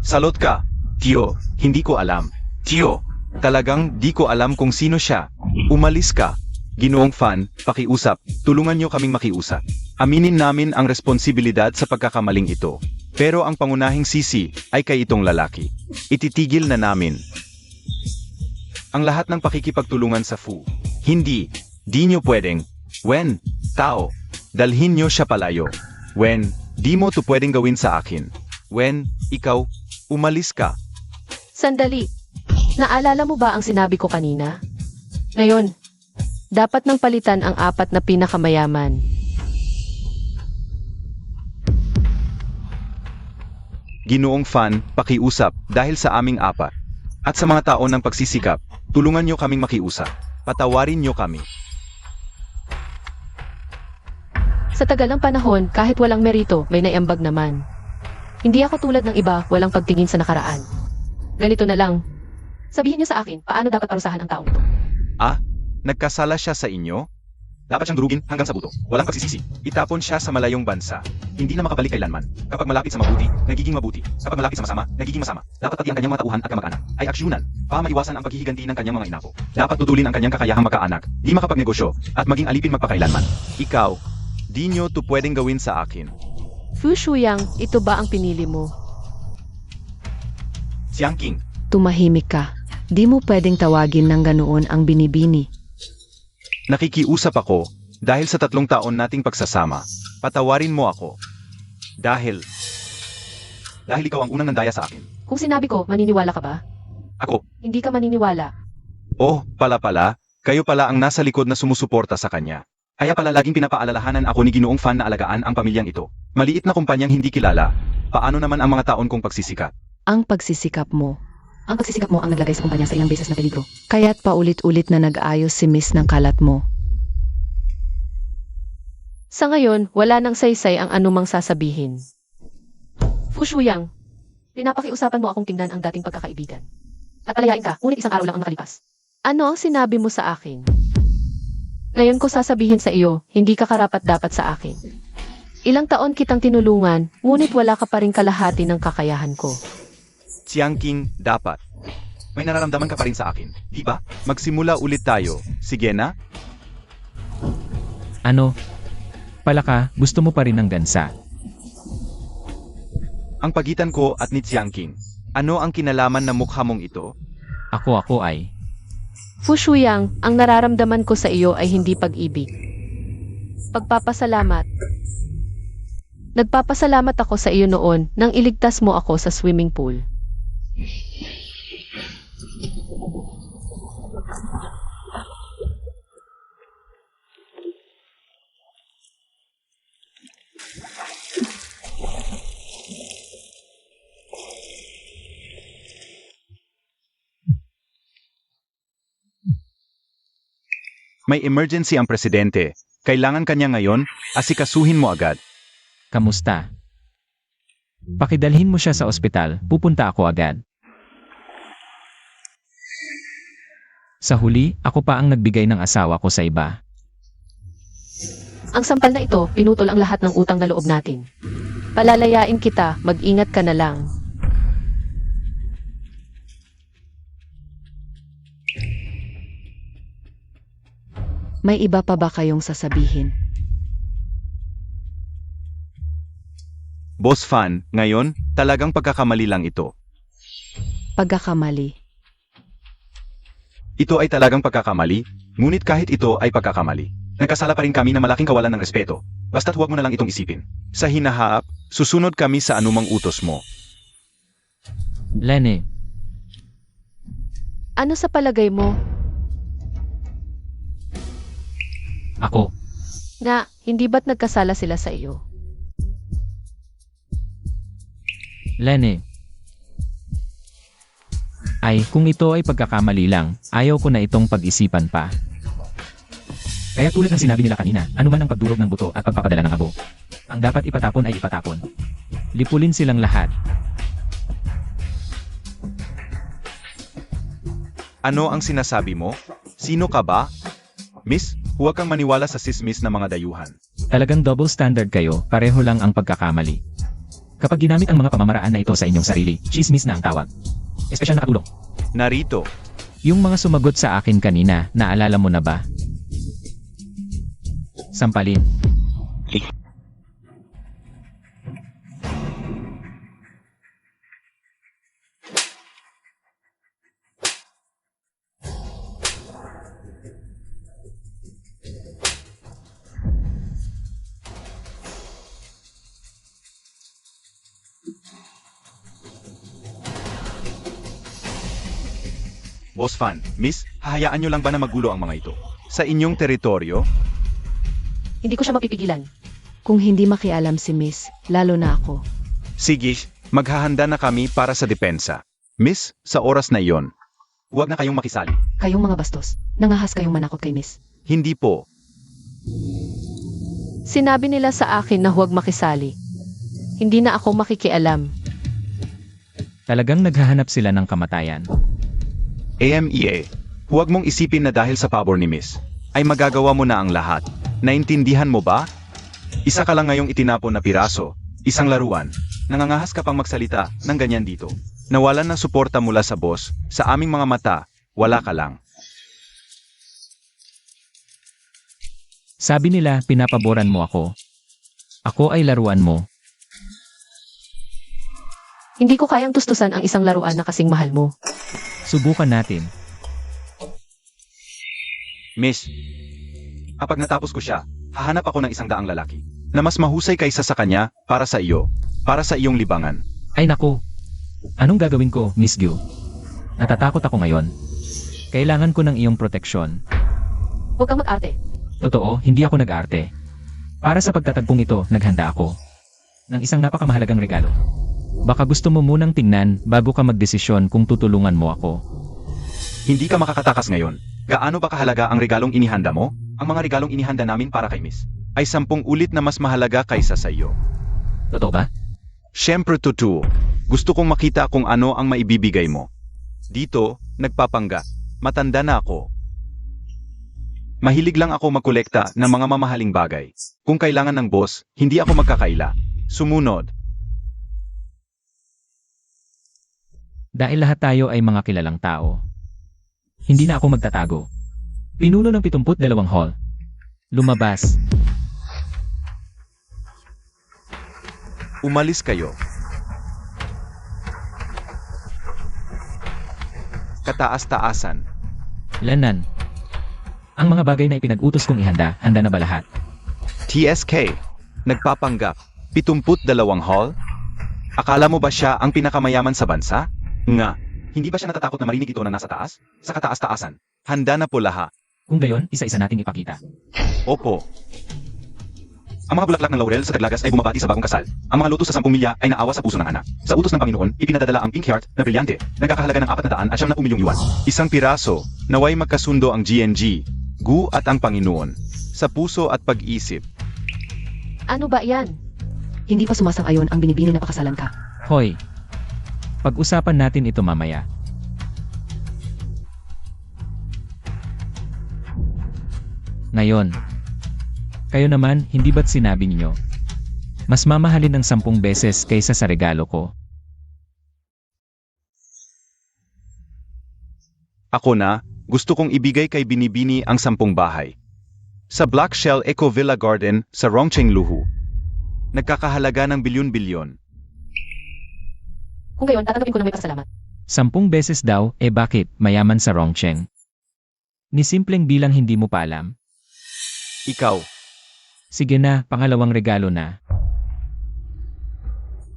Salot ka. Tiyo, hindi ko alam. Tiyo, talagang di ko alam kung sino siya. Umalis ka. Ginoong Fan, pakiusap, tulungan niyo kaming makiusap. Aminin namin ang responsibilidad sa pagkakamaling ito. Pero ang pangunahing sisi ay kay itong lalaki. Ititigil na namin ang lahat ng pakikipagtulungan sa Fu. Hindi, di nyo pwedeng. Wen, tao, dalhin nyo siya palayo. Wen, di mo to pwedeng gawin sa akin. Wen, ikaw, umalis ka. Sandali. Naalala mo ba ang sinabi ko kanina? Ngayon, dapat nang palitan ang 4 na pinakamayaman. Ginoong Fan, pakiusap dahil sa aming 4. At sa mga taon ng pagsisikap, tulungan nyo kaming makiusap. Patawarin nyo kami. Sa tagal ng panahon, kahit walang merito, may naiambag naman. Hindi ako tulad ng iba, walang pagtingin sa nakaraan. Ganito na lang. Sabihin niyo sa akin, paano dapat parusahan ang taong ito? Nagkasala siya sa inyo? Dapat siyang durugin hanggang sa buto. Walang pagsisisi. Itapon siya sa malayong bansa. Hindi na makabalik kailanman. Kapag malapit sa mabuti, nagiging mabuti. Kapag malapit sa masama, nagiging masama. Dapat pati ang kanyang mga tauhan at kamag-anak ay aksyonan para maiwasan ang paghihiganti ng kanyang mga inapo. Dapat tutulin ang kanyang kakayahang magkaanak, di makapagnegosyo, at maging alipin magpakailanman. Ikaw, di nyo to pwedeng gawin sa akin. Fu Shuyang, ito ba ang pinili mo? Siang King, Tumahimik ka. Di mo pwedeng tawagin ng ganoon ang binibini. nakikiusap ako dahil sa 3 taon nating pagsasama. Patawarin mo ako. Dahil ikaw ang unang nandaya sa akin. Kung sinabi ko, maniniwala ka ba? Ako, Hindi ka maniniwala. oh, pala, kayo pala ang nasa likod na sumusuporta sa kanya. Kaya pala laging pinapaalalahanan ako ni Ginoong Fan na alagaan ang pamilyang ito. Maliit na kumpanyang hindi kilala. Paano naman ang mga taon kong pagsisikat? Ang pagsisikap mo. Ang pagsisikap mo ang naglagay sa kumpanya sa ilang beses na peligro. Kaya't paulit-ulit na nag-ayos si Miss ng kalat mo. Sa ngayon, wala nang saysay ang anumang sasabihin. Fu Shuyang, pinapakiusapan mo akong tingnan ang dating pagkakaibigan. At palayain ka, ngunit isang araw lang ang nakalipas. Ano ang sinabi mo sa akin? Ngayon ko sasabihin sa iyo, hindi ka karapat-dapat sa akin. Ilang taon kitang tinulungan, ngunit wala ka pa rin kalahati ng kakayahan ko. Siang King, dapat. May nararamdaman ka pa rin sa akin, di ba? Magsimula ulit tayo. Sige na? Ano? Palaka, gusto mo pa rin ng gansa. Ang pagitan ko at ni Siang King. Ano ang kinalaman na mukha mong ito? Ako ay. Fu Shuyang, ang nararamdaman ko sa iyo ay hindi pag-ibig. Pagpapasalamat. Nagpapasalamat ako sa iyo noon nang iligtas mo ako sa swimming pool. May emergency ang presidente. Kailangan kanya ngayon, asikasuhin mo agad. Kamusta? Pakidalhin mo siya sa ospital, pupunta ako agad. Sa huli, ako pa ang nagbigay ng asawa ko sa iba. Ang sampal na ito, pinutol ang lahat ng utang na loob natin. Palalayain kita, mag-ingat ka na lang. May iba pa ba kayong sasabihin? Boss Fan, ngayon, talagang pagkakamali lang ito. Pagkakamali. Ito ay talagang pagkakamali, ngunit kahit ito ay pagkakamali. Nagkasala pa rin kami ng malaking kawalan ng respeto. Basta't huwag mo na lang itong isipin. Sa hinaharap, susunod kami sa anumang utos mo. Lene, Ano sa palagay mo ako. na hindi ba't nagkasala sila sa iyo? Lene. Ay, kung ito ay pagkakamali lang, ayaw ko na itong pag-isipan pa. Kaya tulad ng sinabi nila kanina, anuman ang pagdurog ng buto at pagpapadala ng abo. Ang dapat ipatapon ay ipatapon. Lipulin silang lahat. Ano ang sinasabi mo? Sino ka ba? Miss, huwag kang maniwala sa sismis na mga dayuhan. Talagang double standard kayo, pareho lang ang pagkakamali. Kapag ginamit ang mga pamamaraan na ito sa inyong sarili, chismis na ang tawag. Espesyal na katulong. Narito, Yung mga sumagot sa akin kanina, naalala mo na ba? Sampalin. Boss Fan, Miss, hahayaan nyo lang ba na magulo ang mga ito? Sa inyong teritoryo? Hindi ko siya mapipigilan. Kung hindi makialam si Miss, lalo na ako. Sige, maghahanda na kami para sa depensa. Miss, sa oras na iyon, huwag na kayong makisali. Kayong mga bastos, nangahas kayong manakot kay Miss. Hindi po. Sinabi nila sa akin na huwag makisali. Hindi na ako makikialam. Talagang naghahanap sila ng kamatayan. AMEA, huwag mong isipin na dahil sa pabor ni Miss, ay magagawa mo na ang lahat. Naintindihan mo ba? Isa ka lang ngayong itinapon na piraso, isang laruan. Nangangahas ka pang magsalita ng ganyan dito. Nawalan ng suporta mula sa boss, sa aming mga mata, wala ka lang. Sabi nila pinapaboran mo ako. Ako ay laruan mo. Hindi ko kayang tustusan ang isang laruan na kasing mahal mo. Subukan natin. Miss, kapag natapos ko siya, hahanap ako ng isang daang lalaki na mas mahusay kaysa sa kanya para sa iyo, para sa iyong libangan. Ay naku. Anong gagawin ko, Miss Gyu? Natatakot ako ngayon. Kailangan ko ng iyong proteksyon. Huwag kang mag-arte. Totoo, hindi ako nag-arte. Para sa pagtatagpong ito, naghanda ako ng isang napakamahalagang regalo. Baka gusto mo munang tingnan bago ka magdesisyon kung tutulungan mo ako. Hindi ka makakatakas ngayon. Gaano ba kahalaga ang regalong inihanda mo? Ang mga regalong inihanda namin para kay Miss ay 10 ulit na mas mahalaga kaysa sa iyo. Totoo ba? Siyempre totoo. Gusto kong makita kung ano ang maibibigay mo. Dito, nagpapangga. Matanda na ako. Mahilig lang ako magkolekta ng mga mamahaling bagay. Kung kailangan ng boss, hindi ako magkakaila. Sumunod. Dahil lahat tayo ay mga kilalang tao. Hindi na ako magtatago. Pinuno ng 72 hall. Lumabas. Umalis kayo. Kataas-taasan. Lanan. Ang mga bagay na ipinag-utos kong ihanda, handa na ba lahat? TSK. Nagpapanggap. 72 hall? Akala mo ba siya ang pinakamayaman sa bansa? Nga. Hindi ba siya natatakot na marinig ito na nasa taas? Sa kataas-taasan. Handa na po lahat. Kung gayon, isa-isa nating ipakita. Opo. Ang mga bulaklak ng laurel sa Taglagas ay bumabati sa bagong kasal. Ang mga lotus sa 10 milya ay naawa sa puso ng anak. Sa utos ng Panginoon, ipinadadala ang pink heart na brilyante, nagkakahalaga ng 400 at 70 milyong yuan. Isang piraso, naway magkasundo ang GNG, Gu at ang Panginoon, sa puso at pag-isip. Ano ba yan? Hindi pa sumasang-ayon ang binibini na pakasalan ka. Hoy. Pag-usapan natin ito mamaya. Ngayon. Kayo naman, hindi ba't sinabi niyo? Mas mamahalin ang 10 beses kaysa sa regalo ko. Ako na, gusto kong ibigay kay Binibini ang 10 bahay. Sa Black Shell Eco Villa Garden sa Rongcheng, Luhu. Nagkakahalaga ng bilyon-bilyon. Kung gayon, tatanggapin ko na may pasalamat. 10 beses daw, bakit, mayaman sa Rongcheng? Ni simpleng bilang hindi mo pa alam. Ikaw, Sige na, pangalawang regalo na.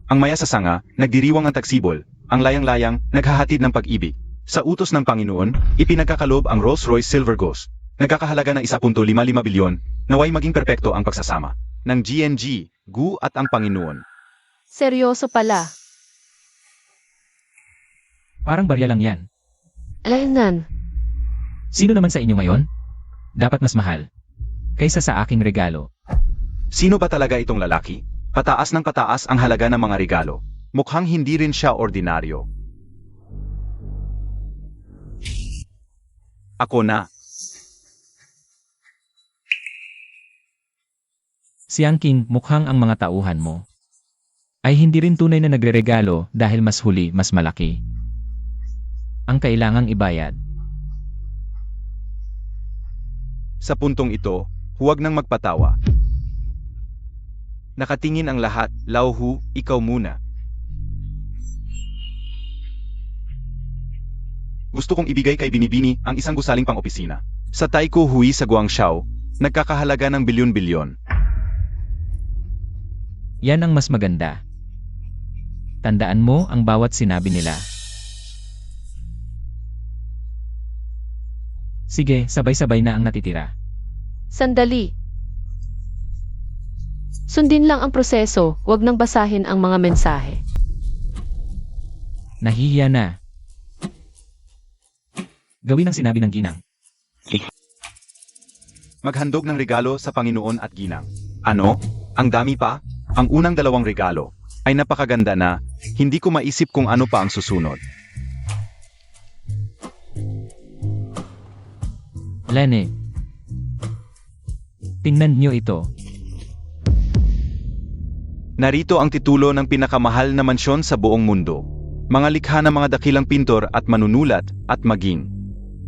ang maya sa sanga, nagdiriwang ang tagsibol, ang layang-layang, naghahatid ng pag-ibig. Sa utos ng Panginoon, ipinagkakalob ang Rolls-Royce Silver Ghost. Nagkakahalaga ng 1.55 bilyon, naway maging perpekto ang pagsasama ng GNG, Gu at ang Panginoon. Seryoso pala. Parang barya lang yan. Alayanan. Sino naman sa inyo ngayon? Dapat mas mahal. Kaysa sa aking regalo. Sino ba talaga itong lalaki? Pataas ng pataas ang halaga ng mga regalo. Mukhang hindi rin siya ordinaryo. Ako na. Si King, mukhang ang mga tauhan mo ay hindi rin tunay na nagreregalo dahil mas huli, mas malaki ang kailangang ibayad. Sa puntong ito, huwag nang magpatawa. Nakatingin ang lahat, Lauhu, ikaw muna. Gusto kong ibigay kay Binibini ang isang gusaling pang-opisina. Sa Taiko Hui sa Guangzhou, nagkakahalaga ng bilyon-bilyon. Yan ang mas maganda. Tandaan mo ang bawat sinabi nila. Sige, sabay-sabay na ang natitira. Sandali. Sundin lang ang proseso, wag nang basahin ang mga mensahe. Nahihiya na. Gawin ang sinabi ng ginang. Maghandog ng regalo sa Panginoon at ginang. Ano? Ang dami pa? Ang unang 2 regalo ay napakaganda na, hindi ko maisip kung ano pa ang susunod. Lene. Tingnan niyo ito. Narito ang titulo ng pinakamahal na mansyon sa buong mundo. Mga likha ng mga dakilang pintor at manunulat at maging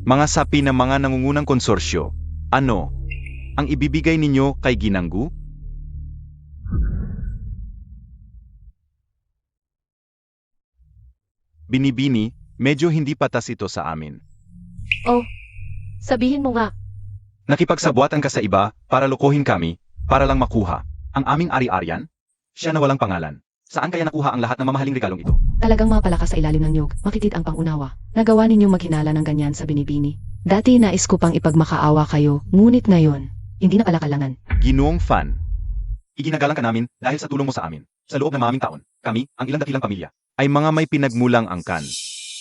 mga sapi ng mga nangungunang konsorsyo. Ano ang ibibigay ninyo kay Ginanggu? Binibini, medyo hindi patas ito sa amin. Oh, sabihin mo nga. Nakipagsabuatan ka sa iba para lokohin kami, para lang makuha ang aming ari-arian? Siya na walang pangalan. Saan kaya nakuha ang lahat ng mamahaling regalong ito? Talagang mapalakas sa ilalim ng niyog, makitid ang pangunawa. Nagawa ninyong maghinala ng ganyan sa binibini. Dati nais ko pang ipagmakaawa kayo, ngunit ngayon, hindi na kalakalangan. Ginoong Fan, iginagalang ka namin dahil sa tulong mo sa amin. Sa loob ng maming taon, kami, ang ilang dakilang pamilya, ay mga may pinagmulang angkan.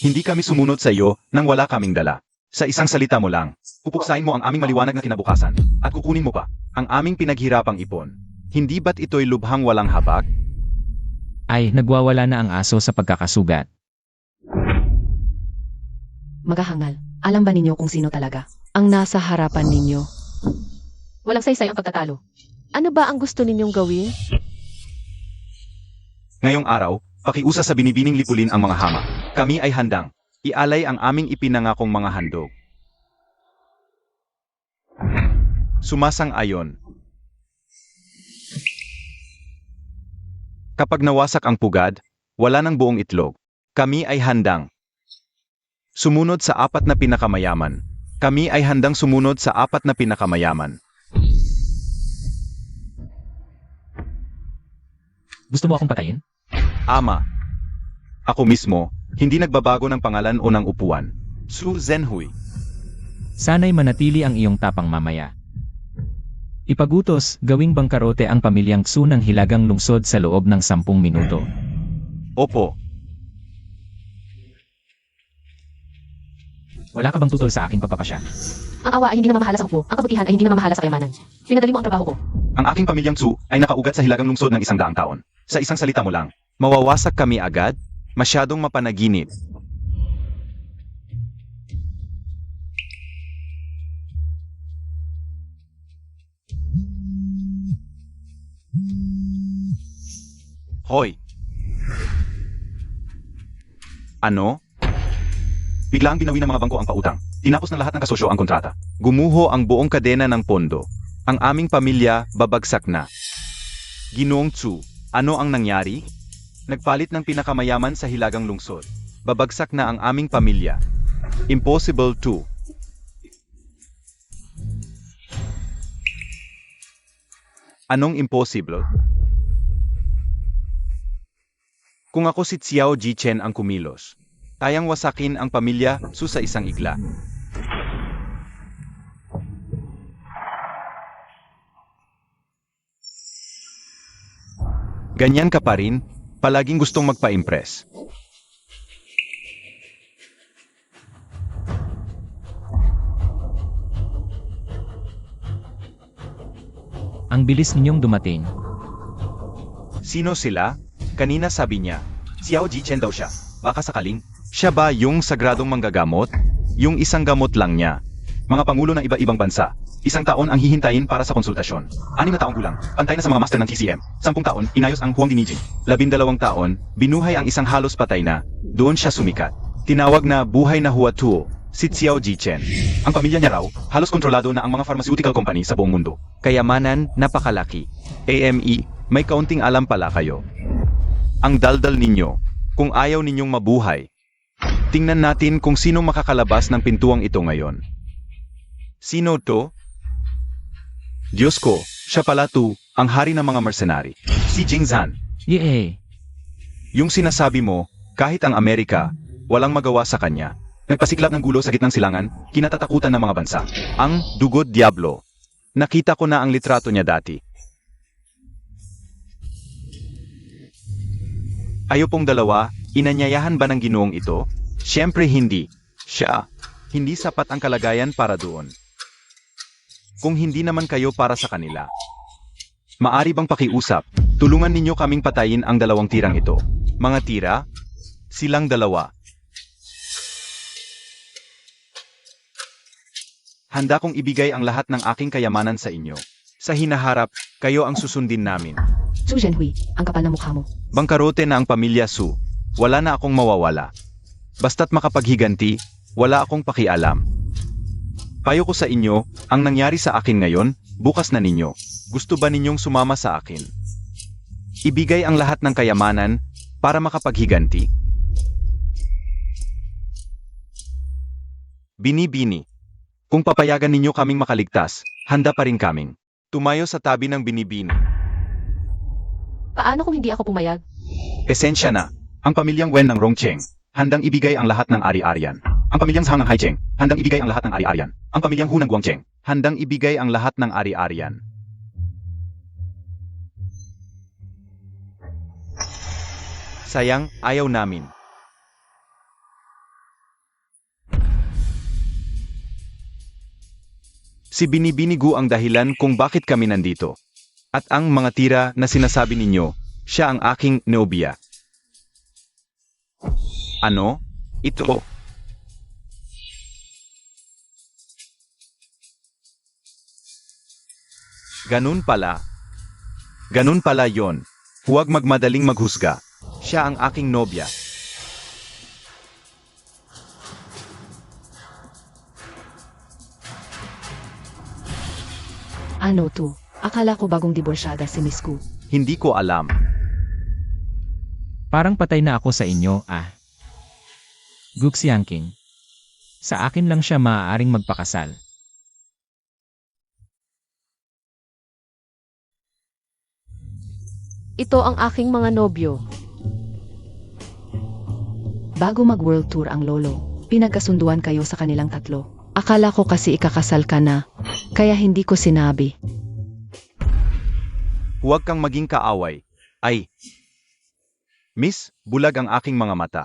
Hindi kami sumunod sa iyo nang wala kaming dala. Sa isang salita mo lang, pupuksain mo ang aming maliwanag na kinabukasan, at kukunin mo pa ang aming pinaghirapang ipon. Hindi ba't ito'y lubhang walang habak? Ay, nagwawala na ang aso sa pagkakasugat. Magahangal, alam ba ninyo kung sino talaga ang nasa harapan ninyo? Walang saysay ang pagtatalo. Ano ba ang gusto ninyong gawin? Ngayong araw, pakiusa sa binibining lipulin ang mga hama. Kami ay handang ialay ang aming ipinangakong mga handog. Sumasang-ayon. Kapag nawasak ang pugad, wala ng buong itlog. Kami ay handang sumunod sa apat na pinakamayaman. Kami ay handang sumunod sa apat na pinakamayaman. Gusto mo akong patayin? Ama. Ako mismo, hindi nagbabago ng pangalan o ng upuan. Su Zhenhui. Sana'y manatili ang iyong tapang mamaya. Ipagutos, gawing bangkarote ang pamilyang Xu ng hilagang lungsod sa loob ng 10 minuto. Opo. Wala ka bang tutol sa aking pagpapasya? Ang awa ay hindi namamahala sa upo, ang kabutihan ay hindi namamahala sa kayamanan. Pinadali mo ang trabaho ko. Ang aking pamilyang Xu ay nakaugat sa hilagang lungsod ng 100 taon. Sa isang salita mo lang, mawawasak kami agad? Masyadong mapanaginip. Hoy! Ano? Bigla ang binawi ng mga bangko ang pautang. Tinapos ng lahat ng kasosyo ang kontrata. Gumuho ang buong kadena ng pondo. Ang aming pamilya babagsak na. Ginoong Xu, ano ang nangyari? Nagpalit ng pinakamayaman sa hilagang lungsod. Babagsak na ang aming pamilya. Impossible to. Anong impossible? Kung ako si Xiao Jichen ang kumilos, kayang wasakin ang pamilya Xu sa isang igla. Ganyan ka pa rin, palaging gustong magpa-impress. Ang bilis ninyong dumating. Sino sila? Kanina sabi niya, Xiao Jichen daw siya. Baka sakaling, siya ba yung sagradong manggagamot? Yung isang gamot lang niya. Mga pangulo ng iba-ibang bansa. 1 taon ang hihintayin para sa konsultasyon. 6 na taong gulang, pantay na sa mga master ng TCM. 10 taon, inayos ang Huang Dinijing. 12 taon, binuhay ang isang halos patay na. Doon siya sumikat. Tinawag na buhay na Huatuo, si Xiao Jichen. Ang pamilya niya raw, halos kontrolado na ang mga pharmaceutical company sa buong mundo. Kayamanan, napakalaki. AME, may kaunting alam pala kayo. Ang daldal ninyo, kung ayaw ninyong mabuhay. Tingnan natin kung sino makakalabas ng pintuang ito ngayon. Sino to? Diyos ko, siya pala to, ang hari ng mga mercenary. Si Jingzhan. Yee! Yung sinasabi mo, kahit ang Amerika, walang magawa sa kanya. Nagpasiklab ng gulo sa gitnang silangan, kinatatakutan ng mga bansa. Ang Dugod Diablo. Nakita ko na ang litrato niya dati. Ayo pong dalawa, inanyayahan ba ng Ginoong ito? Siyempre hindi. Siya. Hindi sapat ang kalagayan para doon. Kung hindi naman kayo para sa kanila. Maari bang pakiusap, tulungan ninyo kaming patayin ang 2 tirang ito. Mga tira? Silang 2. Handa kong ibigay ang lahat ng aking kayamanan sa inyo. Sa hinaharap, kayo ang susundin namin. Su Zhenhui, ang kapal na mukha mo. Bangkarote na ang pamilya Su. Wala na akong mawawala. Basta't makapaghiganti, wala akong pakialam. Payo ko sa inyo, ang nangyari sa akin ngayon, bukas na ninyo. Gusto ba ninyong sumama sa akin? Ibigay ang lahat ng kayamanan para makapaghiganti. Bini-bini. Kung papayagan ninyo kaming makaligtas, handa pa rin kaming. Tumayo sa tabi ng binibini. Paano kung hindi ako pumayag? Esensya na, ang pamilyang Wen ng Rongcheng, handang ibigay ang lahat ng ari-arian. Ang pamilyang Zhang ng Haicheng, handang ibigay ang lahat ng ari-arian. Ang pamilyang Hu ng Guangcheng, handang ibigay ang lahat ng ari-arian. Sayang, ayaw namin. Si Binibinigu ang dahilan kung bakit kami nandito. At ang mga tira na sinasabi ninyo, siya ang aking nobya. Ano? Ito. Ganun pala. Ganun pala yon. Huwag magmadaling maghusga. Siya ang aking nobya. Ano to? Akala ko bagong diborsyada si Miss Gu. Hindi ko alam. Parang patay na ako sa inyo, Guxiang King. Sa akin lang siya maaaring magpakasal. Ito ang aking mga nobyo. Bago mag-world tour ang lolo, pinagkasunduan kayo sa kanilang tatlo. Akala ko kasi ikakasal ka na, kaya hindi ko sinabi. Huwag kang maging kaaway. Ay. Miss, bulag ang aking mga mata.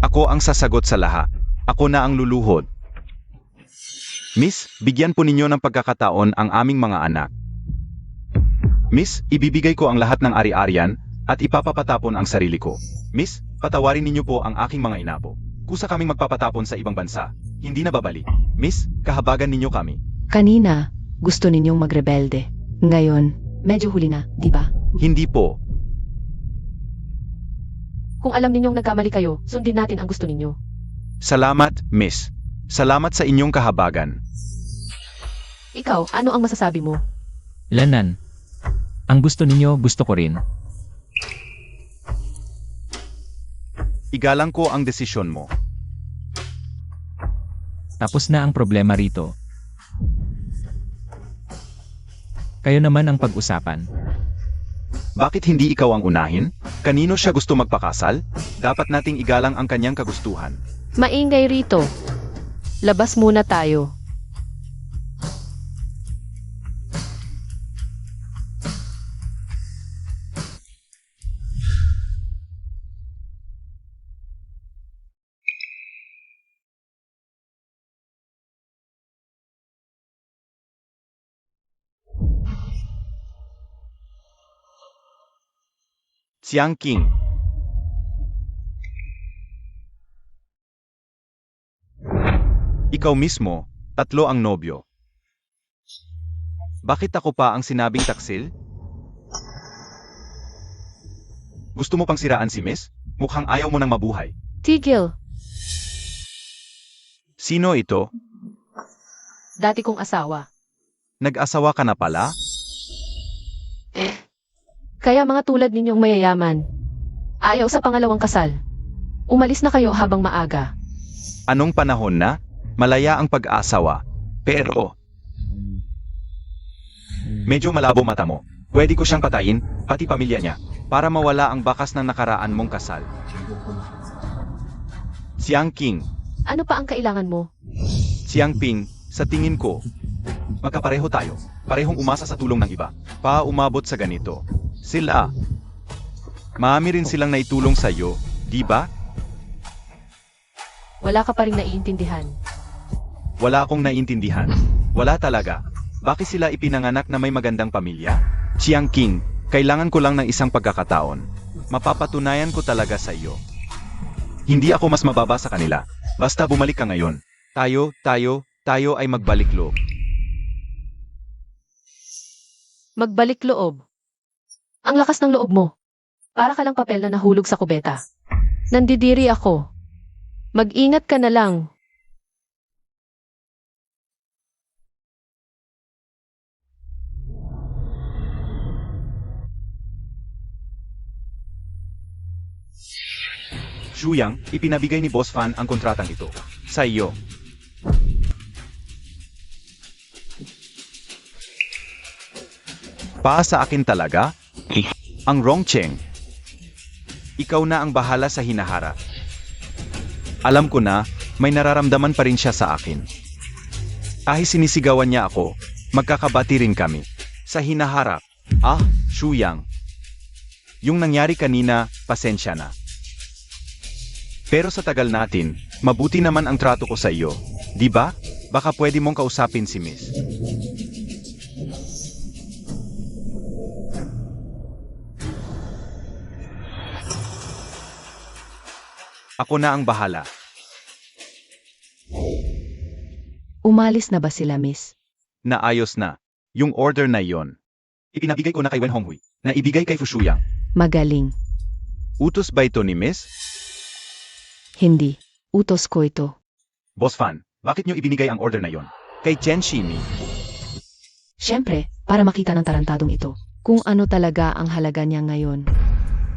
Ako ang sasagot sa lahat. Ako na ang luluhod. Miss, bigyan po ninyo ng pagkakataon ang aming mga anak. Miss, ibibigay ko ang lahat ng ari-arian at ipapapatapon ang sarili ko. Miss, patawarin ninyo po ang aking mga inapo. Kusa kaming magpapatapon sa ibang bansa, hindi na babalik. Miss, kahabagan ninyo kami. Kanina, gusto ninyong magrebelde. Ngayon, medyo huli na, di ba? Hindi po. Kung alam ninyong nagkamali kayo, sundin natin ang gusto ninyo. Salamat, Miss. Salamat sa inyong kahabagan. Ikaw, ano ang masasabi mo? Lanan. Ang gusto ninyo, gusto ko rin. Igalang ko ang desisyon mo. Tapos na ang problema rito. Kayo naman ang pag-usapan. Bakit hindi ikaw ang unahin? Kanino siya gusto magpakasal? Dapat nating igalang ang kanyang kagustuhan. Maingay rito. Labas muna tayo. Xiang King. Ikaw mismo, tatlo ang nobyo. Bakit ako pa ang sinabing taksil? Gusto mo pang siraan si Miss? Mukhang ayaw mo nang mabuhay. Tigil. Sino ito? Dati kong asawa. Nag-asawa ka na pala? Kaya mga tulad ninyong mayayaman. Ayaw sa pangalawang kasal. Umalis na kayo habang maaga. Anong panahon na? Malaya ang pag-asawa. Pero... medyo malabo mata mo. Pwede ko siyang patayin, pati pamilya niya, para mawala ang bakas ng nakaraan mong kasal. Xiang King. Ano pa ang kailangan mo? Xiang Ping, sa tingin ko, magkapareho tayo. Parehong umasa sa tulong ng iba. Umabot sa ganito. Sila. Marami rin silang naitulong sa iyo, di ba? Wala ka pa rin naiintindihan. Wala akong naiintindihan. Wala talaga. Bakit sila ipinanganak na may magandang pamilya? Xiang King, kailangan ko lang ng isang pagkakataon. Mapapatunayan ko talaga sa iyo. Hindi ako mas mababa sa kanila. Basta bumalik ka ngayon. Tayo, Tayo ay magbalik loob. Magbalik loob. Ang lakas ng loob mo. Para ka lang papel na nahulog sa kubeta. Nandidiri ako. Mag-ingat ka na lang. Shuyang, ipinabigay ni Boss Fan ang kontratang ito. Sa iyo. Sa akin talaga? Ang Rongcheng. Ikaw na ang bahala sa hinahara. Alam ko na, may nararamdaman pa rin siya sa akin. Kahit sinisigawan niya ako, magkakabati rin kami. Sa hinaharap, Shuyang. Yung nangyari kanina, pasensya na. Pero sa tagal natin, mabuti naman ang trato ko sa iyo. Di ba? Baka pwede mong kausapin si Miss. Ako na ang bahala. Umalis na ba sila, Miss? Naayos na. Yung order na yon. Ipinabigay ko na kay Wen Honghui, na ibigay kay Fu Shuyang. Magaling. Utos ba ito ni Miss? Hindi. Utos ko ito. Boss Fan, bakit nyo ibinigay ang order na yon? Kay Chen Shimi. Siyempre, para makita ng tarantadong ito kung ano talaga ang halaga niya ngayon.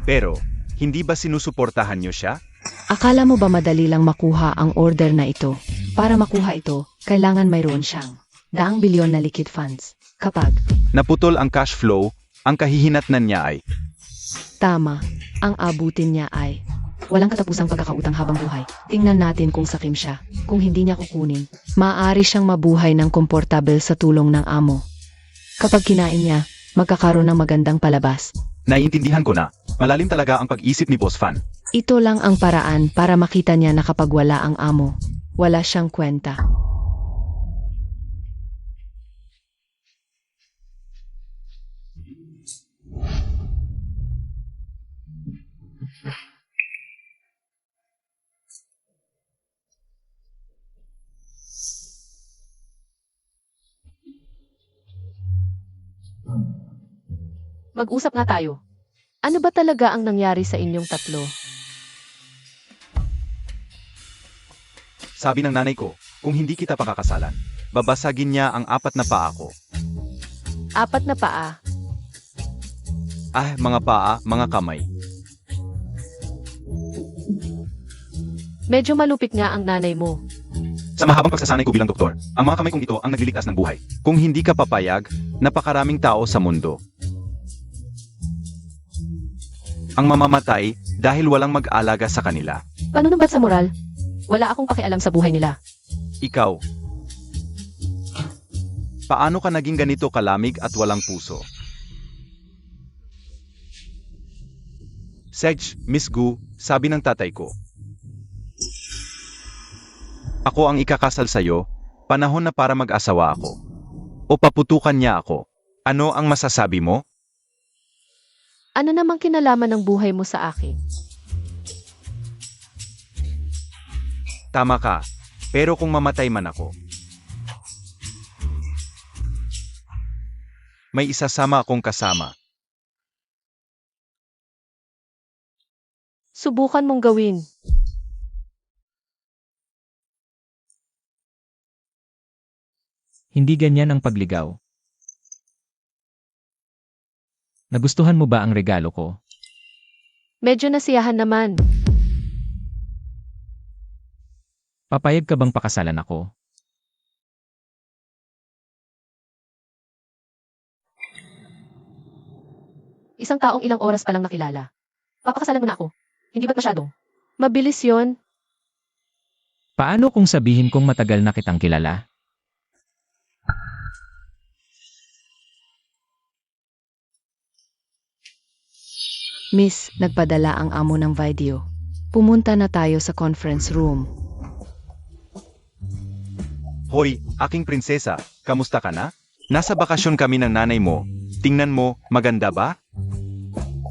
Pero, hindi ba sinusuportahan nyo siya? Akala mo ba madali lang makuha ang order na ito? Para makuha ito, kailangan mayroon siyang daang bilyon na liquid funds. Kapag Naputol ang cash flow, ang kahihinatnan niya ay tama, ang abutin niya ay walang katapusang pagkakautang habang buhay. Tingnan natin kung sakim siya. Kung hindi niya kukunin, maaari siyang mabuhay ng komportable sa tulong ng amo. Kapag kinain niya, magkakaroon ng magandang palabas. naiintindihan ko na. Malalim talaga ang pag-isip ni Boss Fan. Ito lang ang paraan para makita niya na kapag wala ang amo, wala siyang kwenta. Mag-usap nga tayo. Ano ba talaga ang nangyari sa inyong tatlo? Sabi ng nanay ko, kung hindi kita pakakasalan, babasagin niya ang 4 na paa ko. 4 na paa. Mga paa, mga kamay. Medyo malupit nga ang nanay mo. Sa mahabang pagsasanay ko bilang doktor, ang mga kamay kong ito ang nagliligtas ng buhay. Kung hindi ka papayag, napakaraming tao sa mundo ang mamamatay dahil walang mag-alaga sa kanila. Panunubat sa moral? Wala akong pakialam sa buhay nila. Ikaw, paano ka naging ganito kalamig at walang puso? Sedge, Miss Gu, sabi ng tatay ko. Ako ang ikakasal sa'yo, panahon na para mag-asawa ako. O paputukan niya ako. Ano ang masasabi mo? Ano namang kinalaman ng buhay mo sa akin? Tama ka, pero kung mamatay man ako, may isasama akong kasama. Subukan mong gawin. Hindi ganyan ang pagligaw. Nagustuhan mo ba ang regalo ko? Medyo nasiyahan naman. Papayag ka bang pakasalan ako? Isang taong ilang oras pa lang nakilala. Papakasalan mo na ako. Hindi ba't masyadong? Mabilis yon. Paano kung sabihin kong matagal na kitang kilala? Miss, nagpadala ang amo ng video. Pumunta na tayo sa conference room. Hoy, aking prinsesa, kamusta ka na? Nasa bakasyon kami ng nanay mo. Tingnan mo, maganda ba?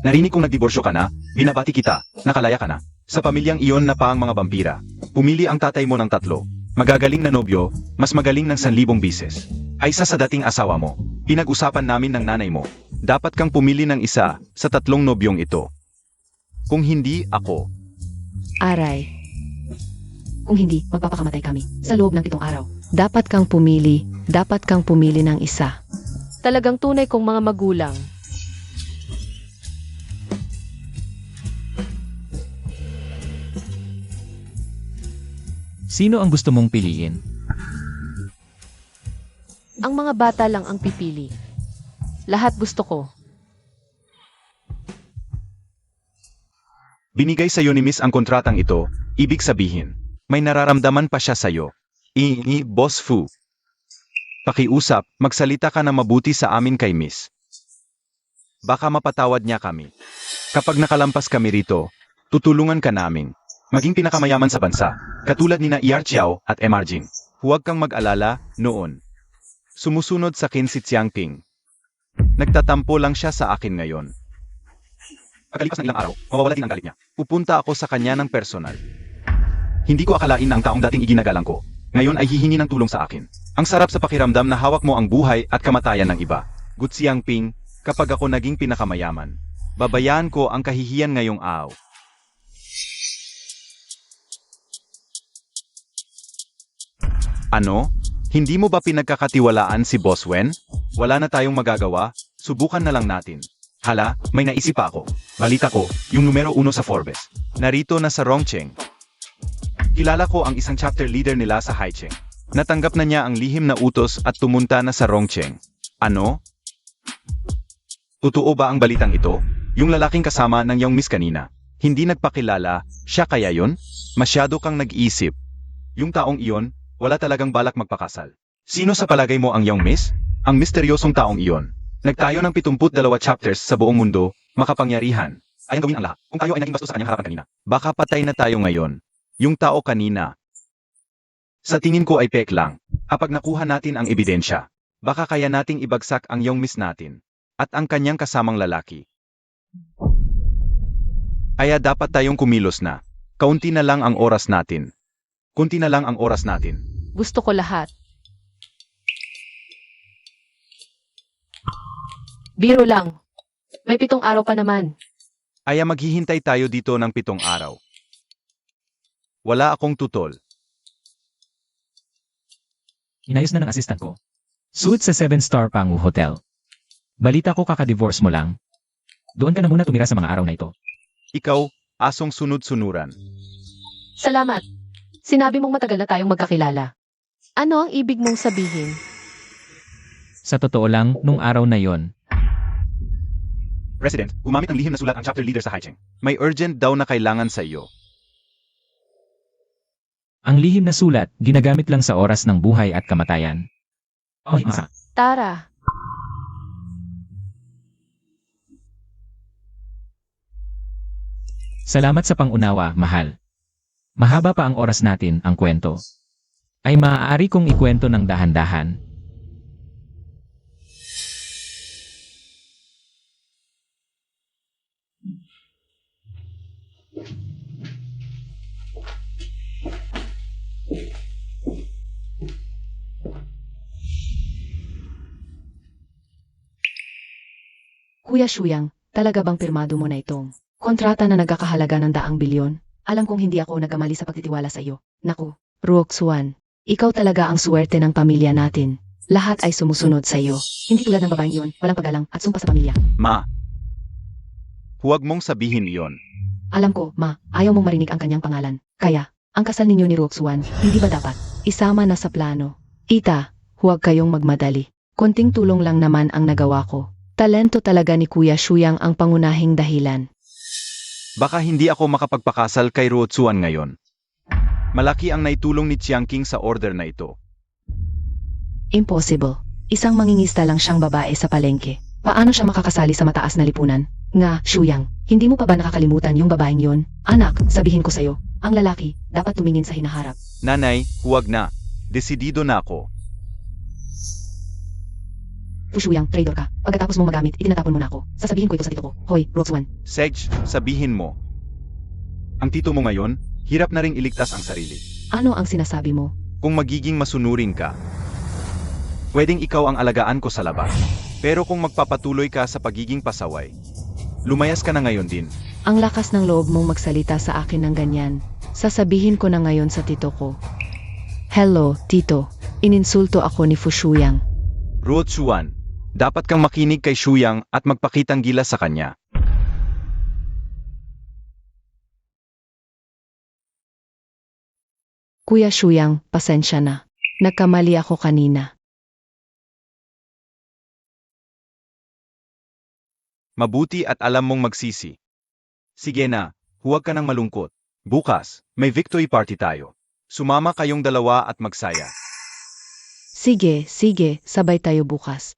Narinig kong nagdiborsyo ka na, binabati kita, nakalaya ka na. Sa pamilyang iyon na pa ang mga vampira. Pumili ang tatay mo ng 3. Magagaling na nobyo, mas magaling ng 1,000 bises. Ay isa sa dating asawa mo. Pinag-usapan namin ng nanay mo. Dapat kang pumili ng isa sa 3 nobyong ito. Kung hindi, ako. Aray. Kung hindi, magpapakamatay kami. Sa loob ng 7 araw. Dapat kang pumili ng isa. Talagang tunay kong mga magulang. Sino ang gusto mong piliin? Ang mga bata lang ang pipili. Lahat gusto ko. Binigay sa'yo ni Miss ang kontratang ito, ibig sabihin, may nararamdaman pa siya sa'yo. Boss Fu. Pakiusap, magsalita ka na mabuti sa amin kay Miss. Baka mapatawad niya kami. Kapag nakalampas kami rito, tutulungan ka namin. Maging pinakamayaman sa bansa, katulad ni na ER Chiao at MR Jing. Huwag kang mag-alala, noon. Sumusunod sa akin si Chiang Ping. Nagtatampo lang siya sa akin ngayon. Pagkalipas ng ilang araw, mawawala din ang galit niya. Pupunta ako sa kanya ng personal. Hindi ko akalain na ang taong dating iginagalang ko, ngayon ay hihingi ng tulong sa akin. Ang sarap sa pakiramdam na hawak mo ang buhay at kamatayan ng iba. Gu Xiangping, kapag ako naging pinakamayaman, babayaan ko ang kahihiyan ngayong araw. Ano? Hindi mo ba pinagkakatiwalaan si Boss Wen? Wala na tayong magagawa, subukan na lang natin. Hala, may naisip pa ako. Balita ko, yung numero 1 sa Forbes. Narito na sa Rongcheng. Kilala ko ang isang chapter leader nila sa Haicheng. Natanggap na niya ang lihim na utos at tumunta na sa Rongcheng. Ano? Totoo ba ang balitang ito? Yung lalaking kasama ng yung Miss kanina. Hindi nagpakilala, siya kaya yun? Masyado kang nag-isip. Yung taong iyon, wala talagang balak magpakasal. Sino sa palagay mo ang yung Miss? Ang misteryosong taong iyon. Nagtayo ng 72 chapters sa buong mundo, makapangyarihan. Ayang gawin ang lahat, kung tayo ay naging bastos sa kanyang harapan kanina. Baka patay na tayo ngayon. Yung tao kanina. Sa tingin ko ay pek lang. Kapag nakuha natin ang ebidensya, baka kaya nating ibagsak ang yung Miss natin. At ang kanyang kasamang lalaki. Kaya dapat tayong kumilos na. Kaunti na lang ang oras natin. Kunti na lang ang oras natin. Gusto ko lahat. Biro lang. May 7 araw pa naman. Kaya maghihintay tayo dito ng 7 araw. Wala akong tutol. Inayos na ng assistant ko. Suit sa 7-star Pangu Hotel. Balita ko kaka-divorce mo lang. Doon ka na muna tumira sa mga araw na ito. Ikaw, asong sunod-sunuran. Salamat. Sinabi mong matagal na tayong magkakilala. Ano ang ibig mong sabihin? Sa totoo lang, nung araw na yon, President, gumamit ng lihim na sulat ang chapter leader sa Haicheng. May urgent daw na kailangan sa iyo. ang lihim na sulat, ginagamit lang sa oras ng buhay at kamatayan. Oh, ma. Tara. Salamat sa pangunawa, mahal. Mahaba pa ang oras natin, ang kwento. Ay maaari kong ikwento ng dahan-dahan. Kuya Shuyang, talaga bang pirmado mo na itong kontrata na nagkakahalaga ng 100 bilyon? Alam kong hindi ako nagkamali sa pagtitiwala sa iyo. Naku, Roxuan, ikaw talaga ang swerte ng pamilya natin. Lahat ay sumusunod sa iyo. Hindi tulad ng babaeng iyon, walang paggalang at sumpa sa pamilya. Ma, huwag mong sabihin iyon. Alam ko, ma, ayaw mong marinig ang kanyang pangalan. Kaya, ang kasal ninyo ni Roxuan, hindi ba dapat isama na sa plano? Tita, huwag kayong magmadali. Konting tulong lang naman ang nagawa ko. Talento talaga ni Kuya Shuyang ang pangunahing dahilan. Baka hindi ako makapagpakasal kay Ruotsuan ngayon. Malaki ang naitulong ni Chiangking sa order na ito. Impossible. Isang mangingista lang siyang babae sa palengke. Paano siya makakasali sa mataas na lipunan? Nga, Shuyang, hindi mo pa ba nakakalimutan yung babaeng yon? Anak, sabihin ko sa'yo, ang lalaki dapat tumingin sa hinaharap. Nanay, huwag na. Desidido na ako. Shuyang, traitor ka. Pagkatapos mong magamit, itinatapon mo na ako. Sasabihin ko ito sa tito ko. Hoy, Roxuan. Sedge, sabihin mo. Ang tito mo ngayon, hirap na ring iligtas ang sarili. Ano ang sinasabi mo? kung magiging masunurin ka, pwedeng ikaw ang alagaan ko sa labas. Pero kung magpapatuloy ka sa pagiging pasaway, lumayas ka na ngayon din. Ang lakas ng loob mong magsalita sa akin ng ganyan. Sasabihin ko na ngayon sa tito ko. Hello, tito. Ininsulto ako ni Fushuyang. Ruo Chuan, dapat kang makinig kay Shuyang at magpakitang gilas sa kanya. Kuya Shuyang, pasensya na. Nagkamali ako kanina. Mabuti at alam mong magsisi. Sige na, huwag ka nang malungkot. Bukas, may victory party tayo. Sumama kayong dalawa at magsaya. Sige, sabay tayo bukas.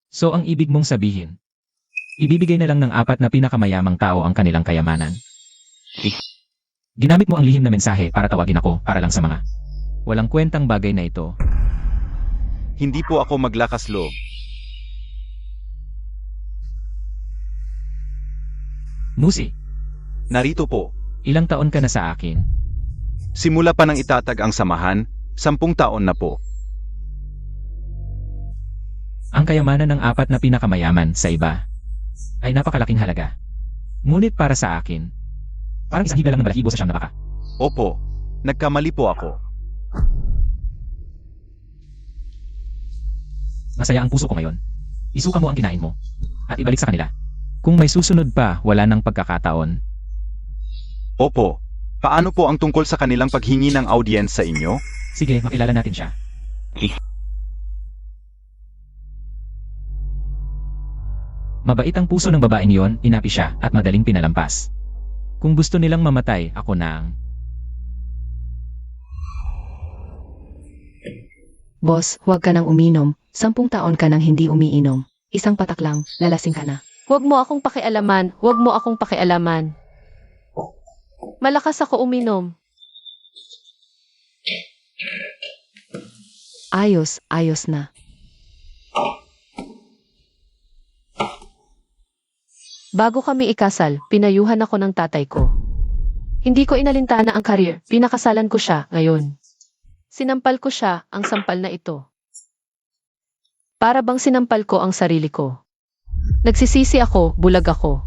So ang ibig mong sabihin, ibibigay na lang ng 4 na pinakamayamang tao ang kanilang kayamanan. Ginamit mo ang lihim na mensahe para tawagin ako para lang sa mga walang kwentang bagay na ito. Hindi po ako maglakas loob. Musi, Narito po. ilang taon ka na sa akin? Simula pa nang itatag ang samahan, 10 taon na po. Ang kayamanan ng 4 na pinakamayaman sa iba ay napakalaking halaga. Ngunit para sa akin, parang isang higla lang ng balahibo sa siyang napaka. Opo, nagkamali po ako. Masaya ang puso ko ngayon. Isuka mo ang kinain mo at ibalik sa kanila. Kung may susunod pa, wala nang pagkakataon. Opo, paano po ang tungkol sa kanilang paghingi ng audience sa inyo? Sige, makilala natin siya. Mabait ang puso ng babaeng yon, inapi siya at madaling pinalampas. Kung gusto nilang mamatay, ako na ang... Boss, huwag ka nang uminom. 10 taon ka nang hindi umiinom. Isang patak lang, lalasing ka na. Huwag mo akong pakialaman, huwag mo akong pakialaman. Malakas ako uminom. Ayos na. Bago kami ikasal, pinayuhan ako ng tatay ko. Hindi ko inalintana ang career, pinakasalan ko siya ngayon. Sinampal ko siya, ang sampal na ito. Para bang sinampal ko ang sarili ko. Nagsisisi ako, bulag ako.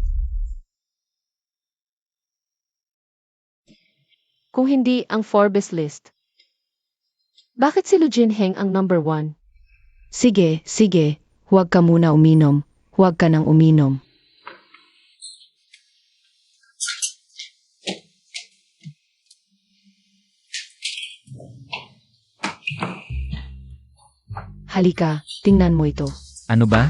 Kung hindi ang Forbes list. Bakit si Lu Jinheng ang number 1? Sige, huwag ka muna uminom. Huwag ka nang uminom. Halika, tingnan mo ito. Ano ba?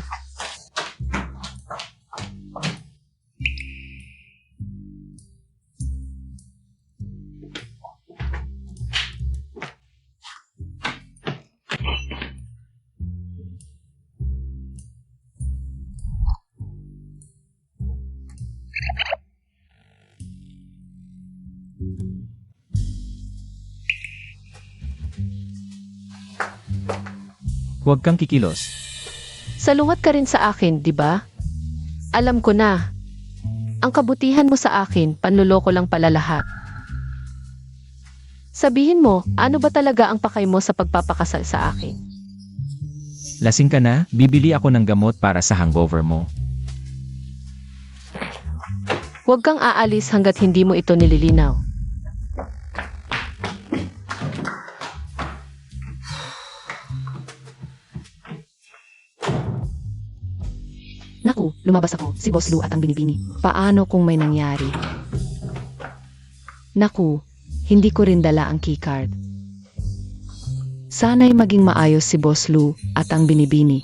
Huwag kang kikilos. Salungat ka rin sa akin, di ba? Alam ko na. Ang kabutihan mo sa akin, panluloko lang pala lahat. Sabihin mo, ano ba talaga ang pakay mo sa pagpapakasal sa akin? Lasing ka na, bibili ako ng gamot para sa hangover mo. Huwag kang aalis hanggat hindi mo ito nililinaw. Naku, lumabas ako, si Boss Lu at ang binibini. Paano kung may nangyari? Naku, hindi ko rin dala ang keycard. Sana'y maging maayos si Boss Lu at ang binibini.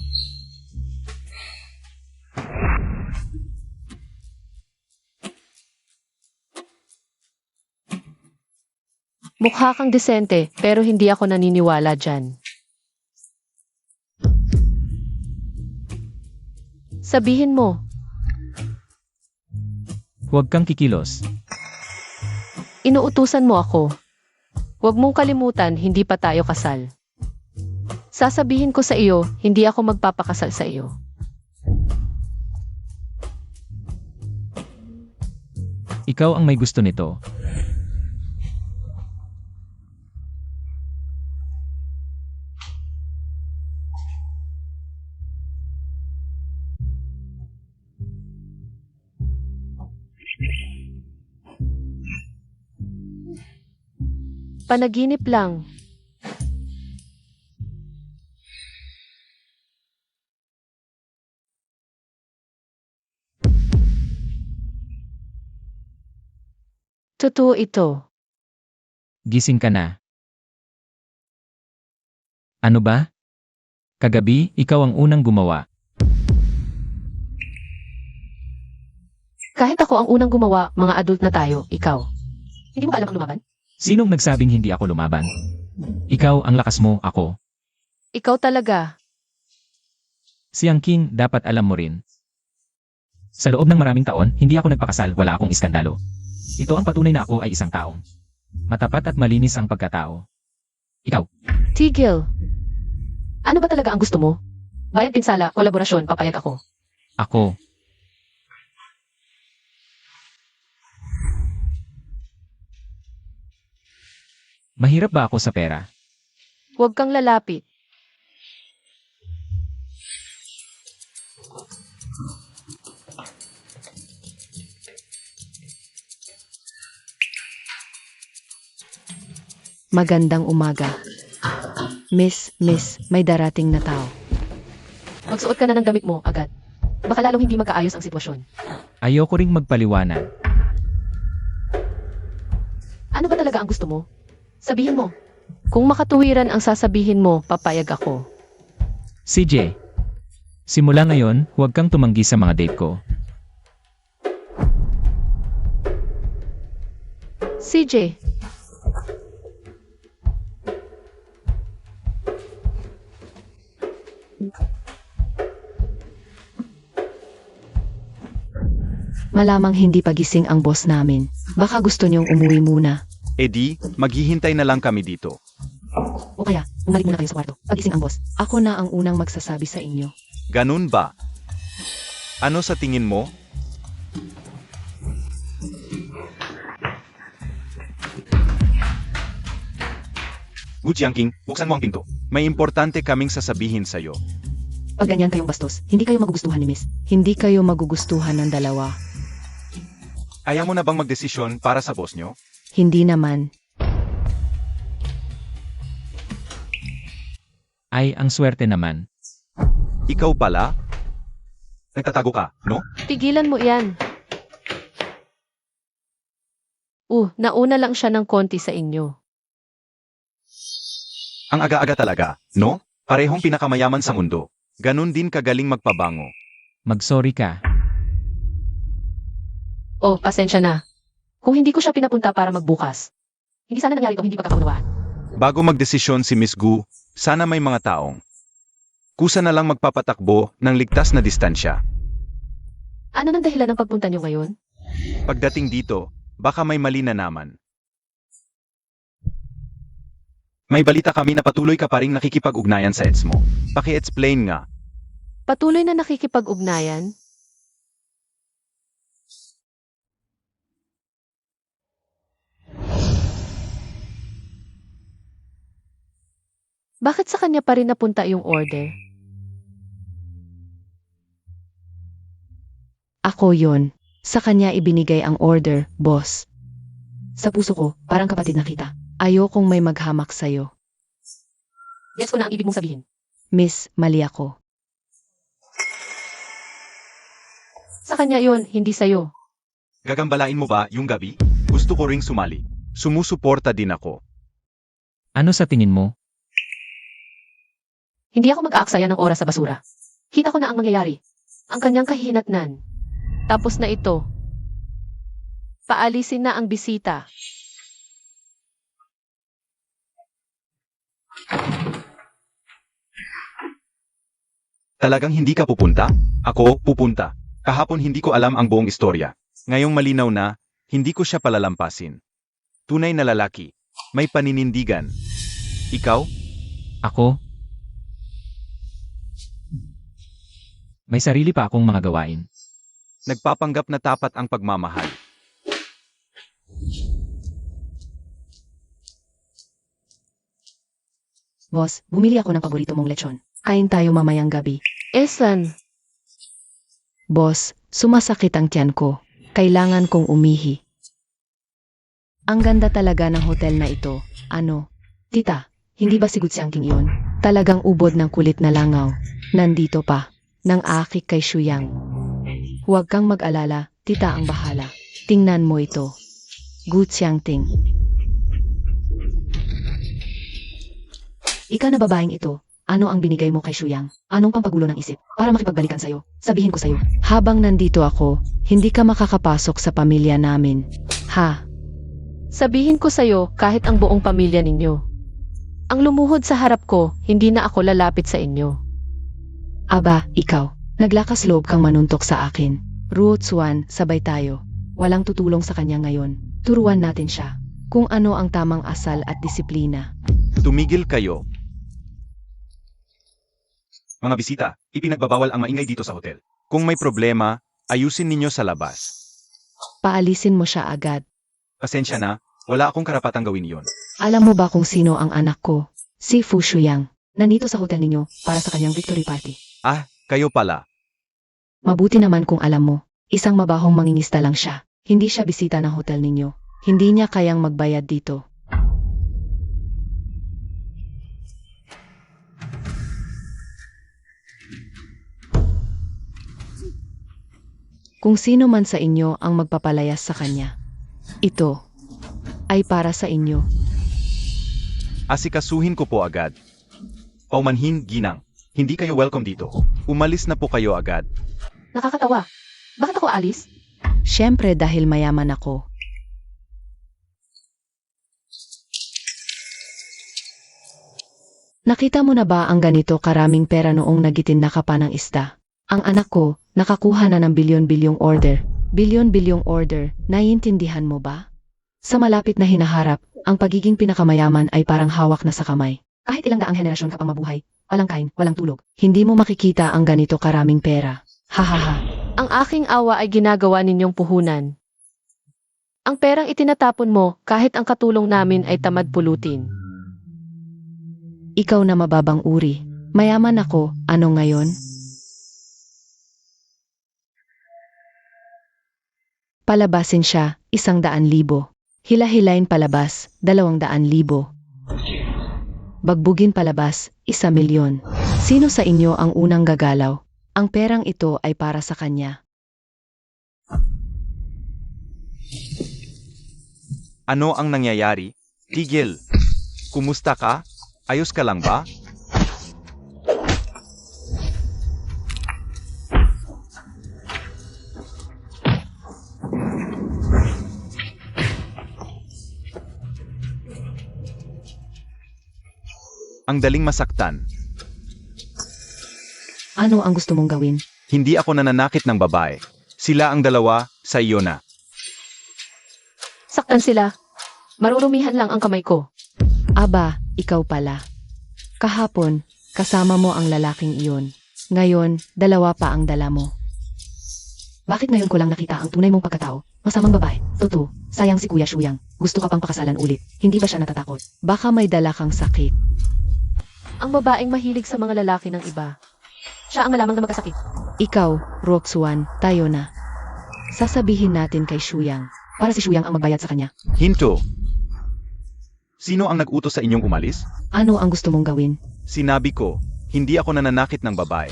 Mukha kang desente, pero hindi ako naniniwala dyan. Sabihin mo, Huwag kang kikilos. inuutusan mo ako. Huwag mong kalimutan, hindi pa tayo kasal. Sasabihin ko sa iyo, hindi ako magpapakasal sa iyo. Ikaw ang may gusto nito. Panaginip lang. Totoo ito. Gising ka na. Ano ba? Kagabi, ikaw ang unang gumawa. Kahit ako ang unang gumawa, mga adult na tayo, ikaw. Hindi mo ba alam ang lumaban? Sinong nagsabing hindi ako lumaban? Ikaw ang lakas mo, ako. Ikaw talaga. Si Yang King, dapat alam mo rin. Sa loob ng maraming taon, hindi ako nagpakasal, wala akong iskandalo. Ito ang patunay na ako ay isang taong matapat at malinis ang pagkatao. Ikaw, Tigil. Ano ba talaga ang gusto mo? Bayad pinsala, kolaborasyon, papayag ako. ako. Mahirap ba ako sa pera? Huwag kang lalapit. Magandang umaga. Miss, may darating na tao. Magsuot ka na ng damit mo, agad. Baka lalong hindi magkaayos ang sitwasyon. Ayoko ring magpaliwanag. Ano ba talaga ang gusto mo? Sabihin mo. Kung makatuwiran ang sasabihin mo, papayag ako. CJ, simula ngayon, huwag kang tumanggi sa mga date ko. CJ, Malamang hindi pagising ang boss namin. Baka gusto niyong umuwi muna. E di, maghihintay na lang kami dito. O kaya, umalik muna kayo sa kwarto. Pagising ang boss, ako na ang unang magsasabi sa inyo. Ganun ba? Ano sa tingin mo? Good Yang King, buksan mo ang pinto. May importante kaming sasabihin sa'yo. Pag ganyan kayong bastos, hindi kayo magugustuhan ni Miss. Hindi kayo magugustuhan ng dalawa. Ayaw mo na bang magdesisyon para sa boss nyo? Hindi naman. Ay, ang swerte naman. Ikaw pala? Nagtatago ka, no? tigilan mo yan. Nauna lang siya ng konti sa inyo. Ang aga-aga talaga, no? Parehong pinakamayaman sa mundo. Ganun din kagaling magpabango. Mag-sorry ka. Pasensya na. Kung hindi ko siya pinapunta para magbukas, hindi sana nangyari itong hindi pagkakaunawaan. Bago magdesisyon si Miss Gu, sana may mga taong kusa na lang magpapatakbo ng ligtas na distansya. Ano nang dahilan ng pagpunta niyo ngayon? Pagdating dito, baka may mali na naman. May balita kami na patuloy ka pa ring nakikipag-ugnayan sa EDS mo. Paki-explain nga. Patuloy na nakikipag-ugnayan? Bakit sa kanya pa rin napunta yung order? Ako yon. Sa kanya ibinigay ang order, boss. Sa puso ko, parang kapatid na kita. Ayokong may maghamak sa'yo. Yes ko na ang ibig mong sabihin. Miss, mali ako. Sa kanya yon, hindi sa'yo. Gagambalain mo ba yung gabi? Gusto ko ring sumali. Sumusuporta din ako. Ano sa tingin mo? Hindi ako mag-aaksaya ng oras sa basura. Kita ko na ang mangyayari. Ang kanyang kahihinatnan. Tapos na ito. Paalisin na ang bisita. Talagang hindi ka pupunta? Ako, pupunta. Kahapon hindi ko alam ang buong istorya. Ngayong malinaw na, hindi ko siya palalampasin. Tunay na lalaki. May paninindigan. Ikaw? Ako? May sarili pa akong mga gawain. Nagpapanggap na tapat ang pagmamahal. Boss, bumili ako ng paborito mong lechon. Kain tayo mamayang gabi. Esan, Boss, sumasakit ang tiyan ko. Kailangan kong umihi. Ang ganda talaga ng hotel na ito. Ano? Tita, hindi ba si Gutsiangking iyon? Talagang ubod ng kulit na langaw. Nandito pa. Nang akik kay Shuyang. Huwag kang mag-alala, tita ang bahala. Tingnan mo ito. Gutsiangting. Ika na babaeng ito. Ano ang binigay mo kay Shuyang? Anong pampagulo ng isip? Para makipagbalikan sa'yo. Sabihin ko sa'yo. Habang nandito ako, hindi ka makakapasok sa pamilya namin. Ha? sabihin ko sa'yo kahit ang buong pamilya ninyo. Ang lumuhod sa harap ko, hindi na ako lalapit sa inyo. Aba, ikaw. Naglakas loob kang manuntok sa akin. Roots 1, sabay tayo. Walang tutulong sa kanya ngayon. Turuan natin siya. Kung ano ang tamang asal at disiplina. Tumigil kayo. Mga bisita, ipinagbabawal ang maingay dito sa hotel. Kung may problema, ayusin ninyo sa labas. Paalisin mo siya agad. Pasensya na, wala akong karapatang gawin iyon. Alam mo ba kung sino ang anak ko? Si Fu Shuyang. Nandito sa hotel ninyo para sa kanyang victory party. Ah, kayo pala. Mabuti naman kung alam mo. Isang mabahong mangingista lang siya. Hindi siya bisita ng hotel ninyo. Hindi niya kayang magbayad dito. Kung sino man sa inyo ang magpapalayas sa kanya, ito ay para sa inyo. Asikasuhin ko po agad. Paumanhin, ginang. Hindi kayo welcome dito. Umalis na po kayo agad. Nakakatawa. Bakit ako alis? Siyempre dahil mayaman ako. Nakita mo na ba ang ganito karaming pera noong nagitinda ka pa ng isda? Ang anak ko, nakakuha na ng bilyon-bilyong order. Bilyon-bilyong order, naiintindihan mo ba? Sa malapit na hinaharap, ang pagiging pinakamayaman ay parang hawak na sa kamay. Kahit ilang daang henerasyon ka pang mabuhay, walang kain, walang tulog. Hindi mo makikita ang ganito karaming pera. Hahaha. Ang aking awa ay ginagawa ninyong puhunan. Ang perang itinatapon mo kahit ang katulong namin ay tamad pulutin. Ikaw na mababang uri. Mayaman ako, ano ngayon? Palabasin siya, 100,000. Hilahilain palabas, 200,000. Bagbugin palabas, 1,000,000. Sino sa inyo ang unang gagalaw? Ang perang ito ay para sa kanya. Ano ang nangyayari? Tigil. Kumusta ka? Ayos ka lang ba? Ang daling masaktan. Ano ang gusto mong gawin? Hindi ako nananakit ng babae. Sila ang dalawa, sa iyo na. Saktan sila. Marurumihan lang ang kamay ko. Aba, ikaw pala. Kahapon, kasama mo ang lalaking iyon. Ngayon, 2 pa ang dala mo. Bakit ngayon ko lang nakita ang tunay mong pagkatao? Masamang babae. Totoo, sayang si Kuya Shuyang. Gusto ka pang pakasalan ulit. Hindi ba siya natatakot? Baka may dala kang sakit. Ang babaeng mahilig sa mga lalaki ng iba. Siya ang malamang na magkasakit. Ikaw, Roxuan, tayo na. Sasabihin natin kay Shuyang. Para si Shuyang ang magbayad sa kanya. Hinto. Sino ang nag-utos sa inyong umalis? Ano ang gusto mong gawin? Sinabi ko, hindi ako nananakit ng babae.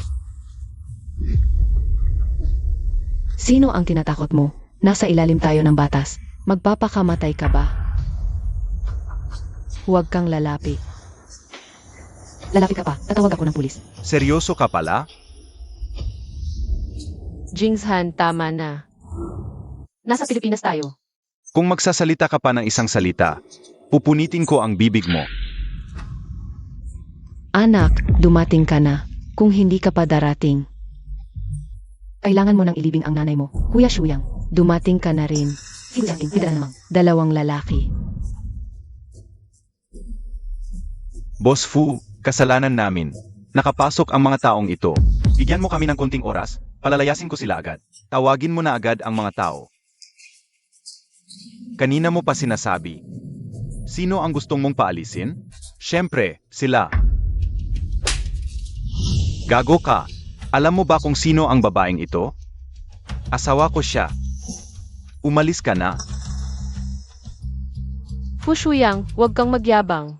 Sino ang tinatakot mo? Nasa ilalim tayo ng batas. Magpapakamatay ka ba? Huwag kang lalapit. Lalapit ka pa, tatawag ako ng pulis. Seryoso ka pala? Jingshan, tama na. Nasa Pilipinas tayo. Kung magsasalita ka pa ng isang salita, pupunitin ko ang bibig mo. Anak, dumating ka na. Kung hindi ka pa darating. Kailangan mo nang ilibing ang nanay mo. Kuya Shuyang, dumating ka na rin. Sige, hindi na namang. 2 lalaki. Boss Fu, kasalanan namin. Nakapasok ang mga taong ito. Bigyan mo kami ng konting oras, palalayasin ko sila agad. Tawagin mo na agad ang mga tao. Kanina mo pa sinasabi. Sino ang gustong mong paalisin? Siyempre, sila. Gago ka. Alam mo ba kung sino ang babaeng ito? Asawa ko siya. Umalis ka na. Fu Shuyang, huwag kang magyabang.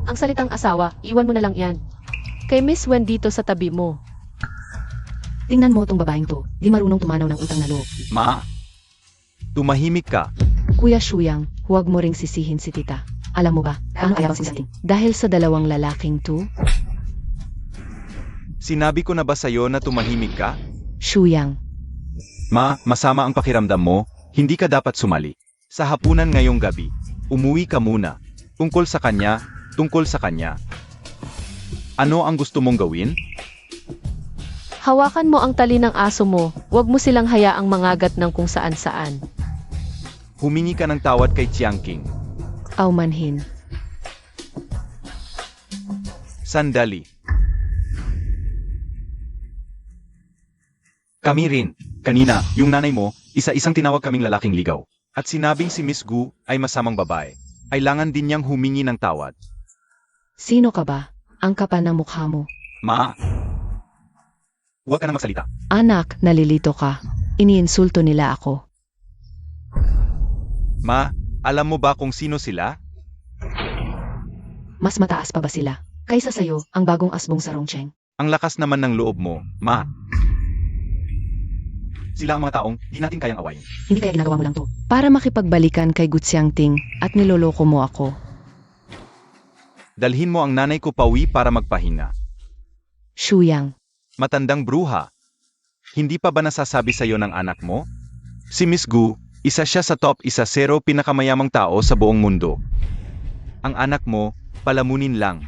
Ang salitang asawa, iwan mo na lang yan. Kay Miss Wen dito sa tabi mo. Tingnan mo tong babaeng to. Di marunong tumanaw ng utang na loob. Ma. Tumahimik ka. Kuya Shuyang, huwag mo ring sisihin si tita. Alam mo ba, paano kaya sinsating? Dahil sa dalawang lalaking to, Sinabi ko na ba sa'yo na tumahimik ka? Shuyang, Ma, masama ang pakiramdam mo, hindi ka dapat sumali. Sa hapunan ngayong gabi, umuwi ka muna. Tungkol sa kanya, tungkol sa kanya. Ano ang gusto mong gawin? Hawakan mo ang tali ng aso mo, huwag mo silang hayaang mangagat ng kung saan-saan. Humingi ka ng tawad kay Chiang King. aumanhin. Sandali. Kami rin. Kanina, yung nanay mo, isa-isang tinawag kaming lalaking ligaw. At sinabing si Miss Gu ay masamang babae. Kailangan din niyang humingi ng tawad. Sino ka ba? Ang kapal ng mukha mo. Ma! Huwag ka na magsalita. Anak, nalilito ka. Iniinsulto nila ako. Ma, alam mo ba kung sino sila? Mas mataas pa ba sila? Kaysa sayo, ang bagong asbong sa Rongcheng. Ang lakas naman ng loob mo, Ma. Sila ang mga taong di natin kayang awayin. Hindi kaya ginagawa mo lang to. Para makipagbalikan kay Gutsiang Ting at niloloko mo ako. Dalhin mo ang nanay ko pauwi para magpahinga. Shuyang, Matandang bruha. Hindi pa ba nasasabi sa'yo ng anak mo? Si Miss Gu, isa siya sa top 10 pinakamayamang tao sa buong mundo. Ang anak mo, palamunin lang.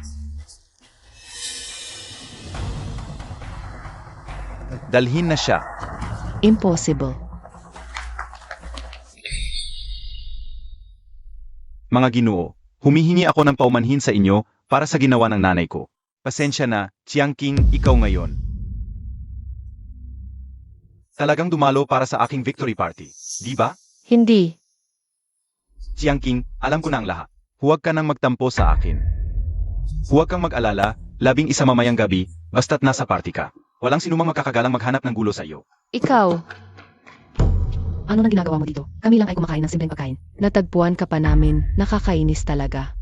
Dalhin na siya. impossible. Mga Ginoo, humihingi ako ng paumanhin sa inyo para sa ginawa ng nanay ko. Pasensya na, Chiang King, ikaw ngayon. Talagang dumalo para sa aking victory party, di ba? Hindi. Chiang King, alam ko na ang lahat. Huwag ka nang magtampo sa akin. Huwag kang mag-alala, 11 mamayang gabi, basta't nasa party ka. Walang sinumang magkakagalang maghanap ng gulo sa iyo. Ikaw. Ano nang ginagawa mo dito? Kami lang ay kumakain ng simpleng pagkain. Natagpuan ka pa namin, nakakainis talaga.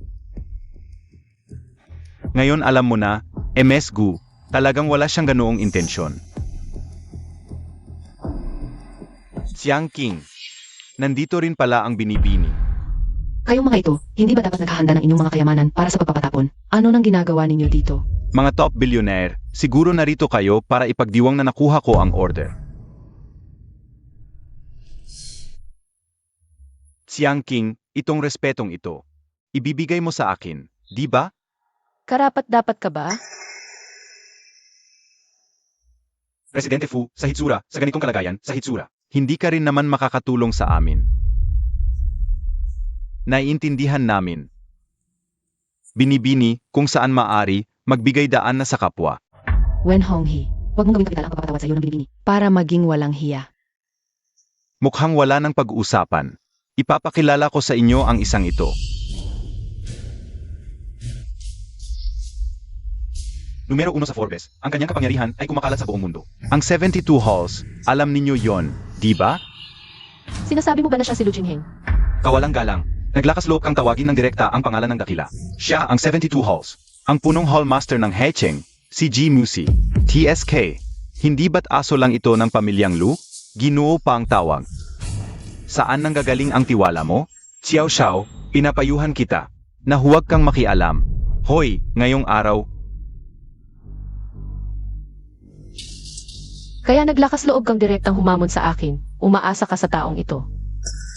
Ngayon alam mo na, MS Gu, talagang wala siyang ganoong intensyon. Chiang King, nandito rin pala ang binibini. Kayong mga ito, hindi ba dapat naghahanda ng inyong mga kayamanan para sa pagpapatapon? Ano nang ginagawa ninyo dito? Mga top billionaire, siguro narito kayo para ipagdiwang na nakuha ko ang order. Chiang King, itong respetong ito, ibibigay mo sa akin, di ba? Karapat-dapat ka ba? Presidente Fu, sa Hitsura, sa ganitong kalagayan, sa Hitsura, hindi ka rin naman makakatulong sa amin. Naiintindihan namin. Binibini, kung saan maari, magbigay daan na sa kapwa. Wen Honghi, huwag mong gawing kapital ang pagpapatawad sa iyo ng binibini. Para maging walang hiya. Mukhang wala ng pag-uusapan. Ipapakilala ko sa inyo ang isang ito. Numero 1 sa Forbes, ang kanyang kapangyarihan ay kumakalat sa buong mundo. Ang 72 halls, alam ninyo yon, di ba? Sinasabi mo ba na siya si Lu Jingheng? Kawalang galang. Naglakas loob kang tawagin ng direkta ang pangalan ng dakila. Siya ang 72 halls. Ang punong hall master ng Hecheng, si G. Musi. TSK. Hindi ba't aso lang ito ng pamilyang Lu? Ginoo pa ang tawag. Saan nanggagaling ang tiwala mo? Xiao Xiao, pinapayuhan kita na huwag kang makialam. Hoy, ngayong araw, Kaya naglakas loob kang direktang humamon sa akin. Umaasa ka sa taong ito.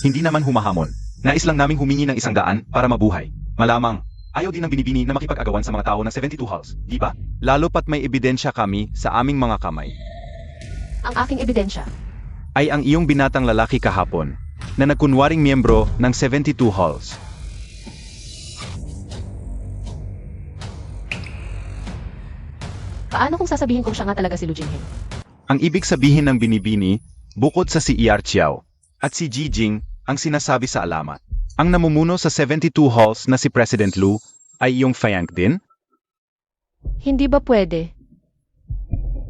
hindi naman humahamon. Nais lang naming humingi ng 100 para mabuhay. Malamang, ayaw din ng binibini na makipag-agawan sa mga tao ng 72 halls, di ba? Lalo pat may ebidensya kami sa aming mga kamay. Ang aking ebidensya. Ay ang iyong binatang lalaki kahapon, na nagkunwaring miyembro ng 72 halls. Paano kung sasabihin kong siya nga talaga si Lu Jingheng? Ang ibig sabihin ng binibini, bukod sa si ER Chiao at si Ji Jing, ang sinasabi sa alamat. Ang namumuno sa 72 halls na si President Lu ay iyong Fianc din? Hindi ba pwede?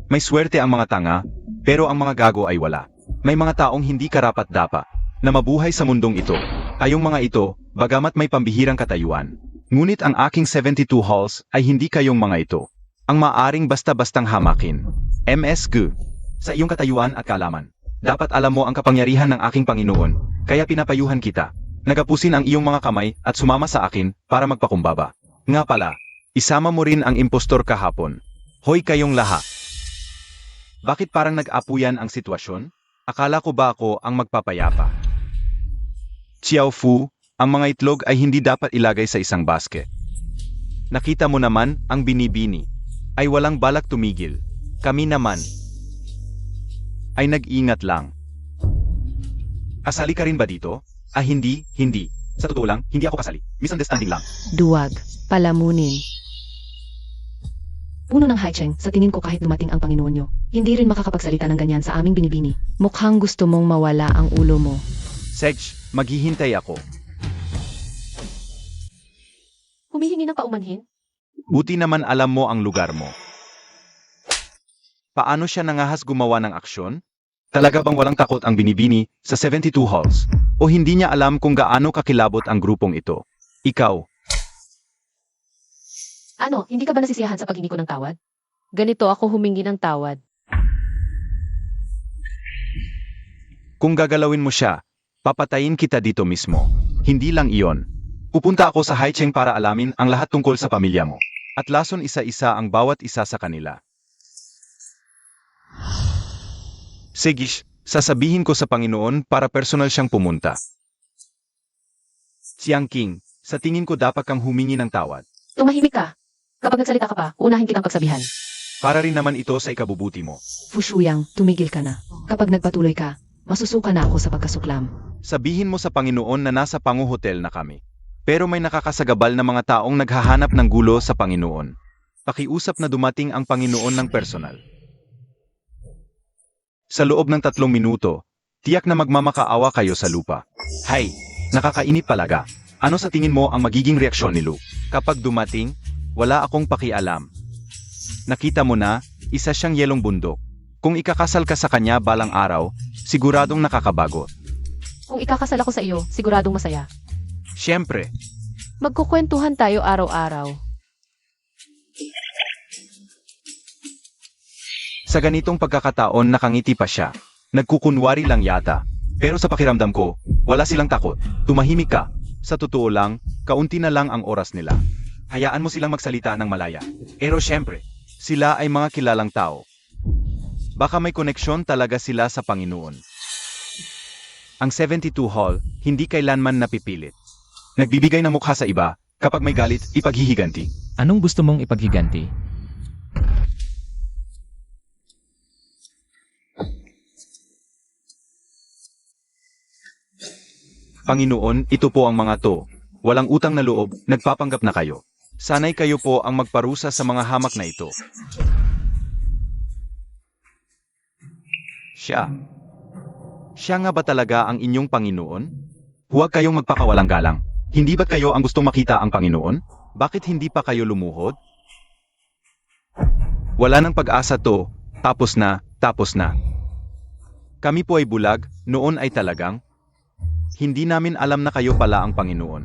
May swerte ang mga tanga, pero ang mga gago ay wala. May mga taong hindi karapat-dapa na mabuhay sa mundong ito. Kayong mga ito, bagamat may pambihirang katayuan. Ngunit ang aking 72 halls ay hindi kayong mga ito. Ang maaring basta-bastang hamakin. MSG. Sa iyong katayuan at kalaman. Dapat alam mo ang kapangyarihan ng aking Panginoon, kaya pinapayuhan kita. Nagapusin ang iyong mga kamay at sumama sa akin para magpakumbaba. Nga pala, isama mo rin ang impostor kahapon. Hoy kayong lahat. Bakit parang nag-apuyan ang sitwasyon? Akala ko ba ako ang magpapayapa? Xiao Fu, ang mga itlog ay hindi dapat ilagay sa isang basket. Nakita mo naman ang binibini. Ay walang balak tumigil. Kami naman ay nag-ingat lang. Kasali ka rin ba dito? Hindi. Sa totoo lang, hindi ako kasali. Misunderstanding lang. Duwag. Palamunin. Puno ng Haicheng, sa tingin ko kahit dumating ang Panginoon nyo, hindi rin makakapagsalita ng ganyan sa aming binibini. Mukhang gusto mong mawala ang ulo mo. Sedge, maghihintay ako. Humihingi ng paumanhin? Buti naman alam mo ang lugar mo. Paano siya nangahas gumawa ng aksyon? Talaga bang walang takot ang binibini sa 72 halls? O hindi niya alam kung gaano kakilabot ang grupong ito? Ikaw, Ano, hindi ka ba nasisiyahan sa paghingi ko ng tawad? Ganito ako humingi ng tawad. kung gagalawin mo siya, papatayin kita dito mismo. Hindi lang iyon. Pupunta ako sa Haicheng para alamin ang lahat tungkol sa pamilya mo. At lason isa-isa ang bawat isa sa kanila. Sige, sasabihin ko sa Panginoon para personal siyang pumunta. Xiang King, sa tingin ko dapat kang humingi ng tawad. Tumahimik ka. Kapag nagsalita ka pa, unahin kitang pagsabihan. Para rin naman ito sa ikabubuti mo. Fu Shuyang, tumigil ka na. Kapag nagpatuloy ka, masusuka na ako sa pagkasuklam. Sabihin mo sa Panginoon na nasa panguhotel na kami. Pero may nakakasagabal na mga taong naghahanap ng gulo sa Panginoon. Pakiusap na dumating ang Panginoon ng personal. Sa loob ng 3 minuto, tiyak na magmamakaawa kayo sa lupa. Hay, nakakainip talaga. Ano sa tingin mo ang magiging reaksyon ni Lu? Kapag dumating, wala akong pakialam. Nakita mo na, isa siyang yelong bundok. Kung ikakasal ka sa kanya balang araw, siguradong nakakabago. Kung ikakasal ako sa iyo, siguradong masaya. Siyempre, Magkukwentuhan tayo araw-araw. sa ganitong pagkakataon nakangiti pa siya. Nagkukunwari lang yata. Pero sa pakiramdam ko, wala silang takot. Tumahimik ka. Sa totoo lang, kaunti na lang ang oras nila. Hayaan mo silang magsalita ng malaya. Pero siyempre, sila ay mga kilalang tao. Baka may koneksyon talaga sila sa Panginoon. Ang 72 Hall, hindi kailanman napipilit. Nagbibigay ng mukha sa iba, kapag may galit, ipaghihiganti. Anong gusto mong ipaghiganti? Panginoon, ito po ang mga to. Walang utang na loob, nagpapanggap na kayo. Sana'y kayo po ang magparusa sa mga hamak na ito. Siya. Siya nga ba talaga ang inyong Panginoon? Huwag kayong magpakawalang galang. Hindi ba't kayo ang gustong makita ang Panginoon? Bakit hindi pa kayo lumuhod? Wala nang pag-asa to. Tapos na, tapos na. Kami po ay bulag, noon ay talagang. Hindi namin alam na kayo pala ang Panginoon.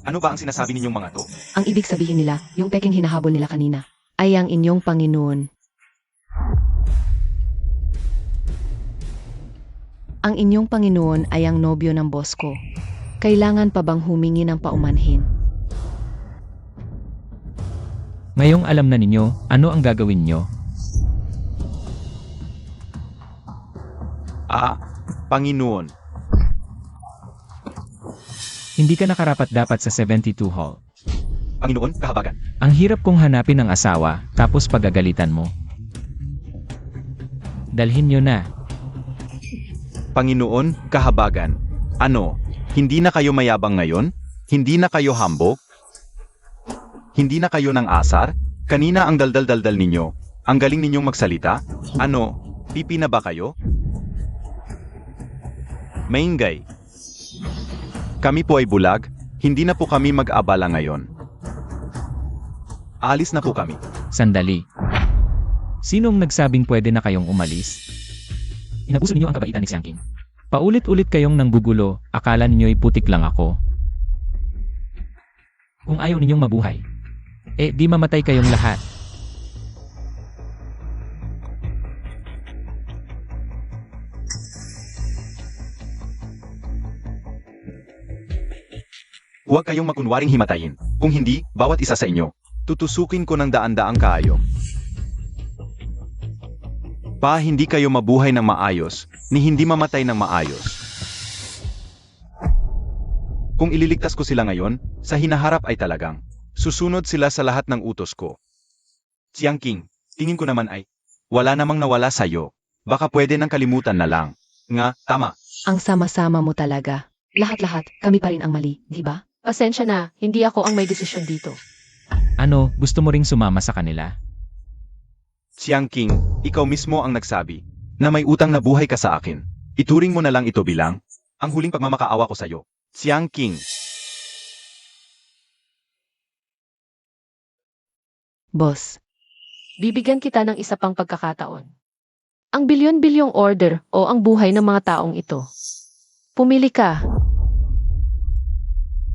Ano ba ang sinasabi ninyong mga to? Ang ibig sabihin nila, yung peking hinahabol nila kanina, ay ang inyong Panginoon. Ang inyong Panginoon ay ang nobyo ng boss ko. Kailangan pa bang humingi ng paumanhin? Ngayong alam na ninyo, ano ang gagawin nyo? Panginoon. Hindi ka nakarapat-dapat sa 72 Hall. Panginoon, kahabagan. Ang hirap kong hanapin ng asawa, tapos pagagalitan mo. Dalhin nyo na. Panginoon, kahabagan. Ano, hindi na kayo mayabang ngayon? Hindi na kayo hambog? Hindi na kayo ng asar? Kanina ang daldal-daldal ninyo. Ang galing ninyong magsalita? Ano, pipi na ba kayo? Maingay. Kami po ay bulag, hindi na po kami mag-abala ngayon. Aalis na po kami. Sandali. Sinong nagsabing pwede na kayong umalis? Inabuso ninyo ang kabaitan ni Xiang King. Paulit-ulit kayong nanggugulo, akala ninyo'y putik lang ako. Kung ayaw ninyong mabuhay, di mamatay kayong lahat. Huwag kayong makunwaring himatayin. Kung hindi, bawat isa sa inyo, tutusukin ko ng daan-daang kaayo. Hindi kayo mabuhay ng maayos, ni hindi mamatay ng maayos. Kung ililigtas ko sila ngayon, sa hinaharap ay talagang, susunod sila sa lahat ng utos ko. Xiang King, tingin ko naman ay, wala namang nawala sa'yo. Baka pwede nang kalimutan na lang. Nga, tama. Ang sama-sama mo talaga. Lahat-lahat, kami pa rin ang mali, di ba? Pasensya na, hindi ako ang may desisyon dito. Ano, gusto mo ring sumama sa kanila? Xiang King, ikaw mismo ang nagsabi, na may utang na buhay ka sa akin. Ituring mo na lang ito bilang, ang huling pagmamakaawa ko sa'yo. Xiang King. Boss, Bibigyan kita ng isa pang pagkakataon. Ang bilyon-bilyong order o ang buhay ng mga taong ito. Pumili ka.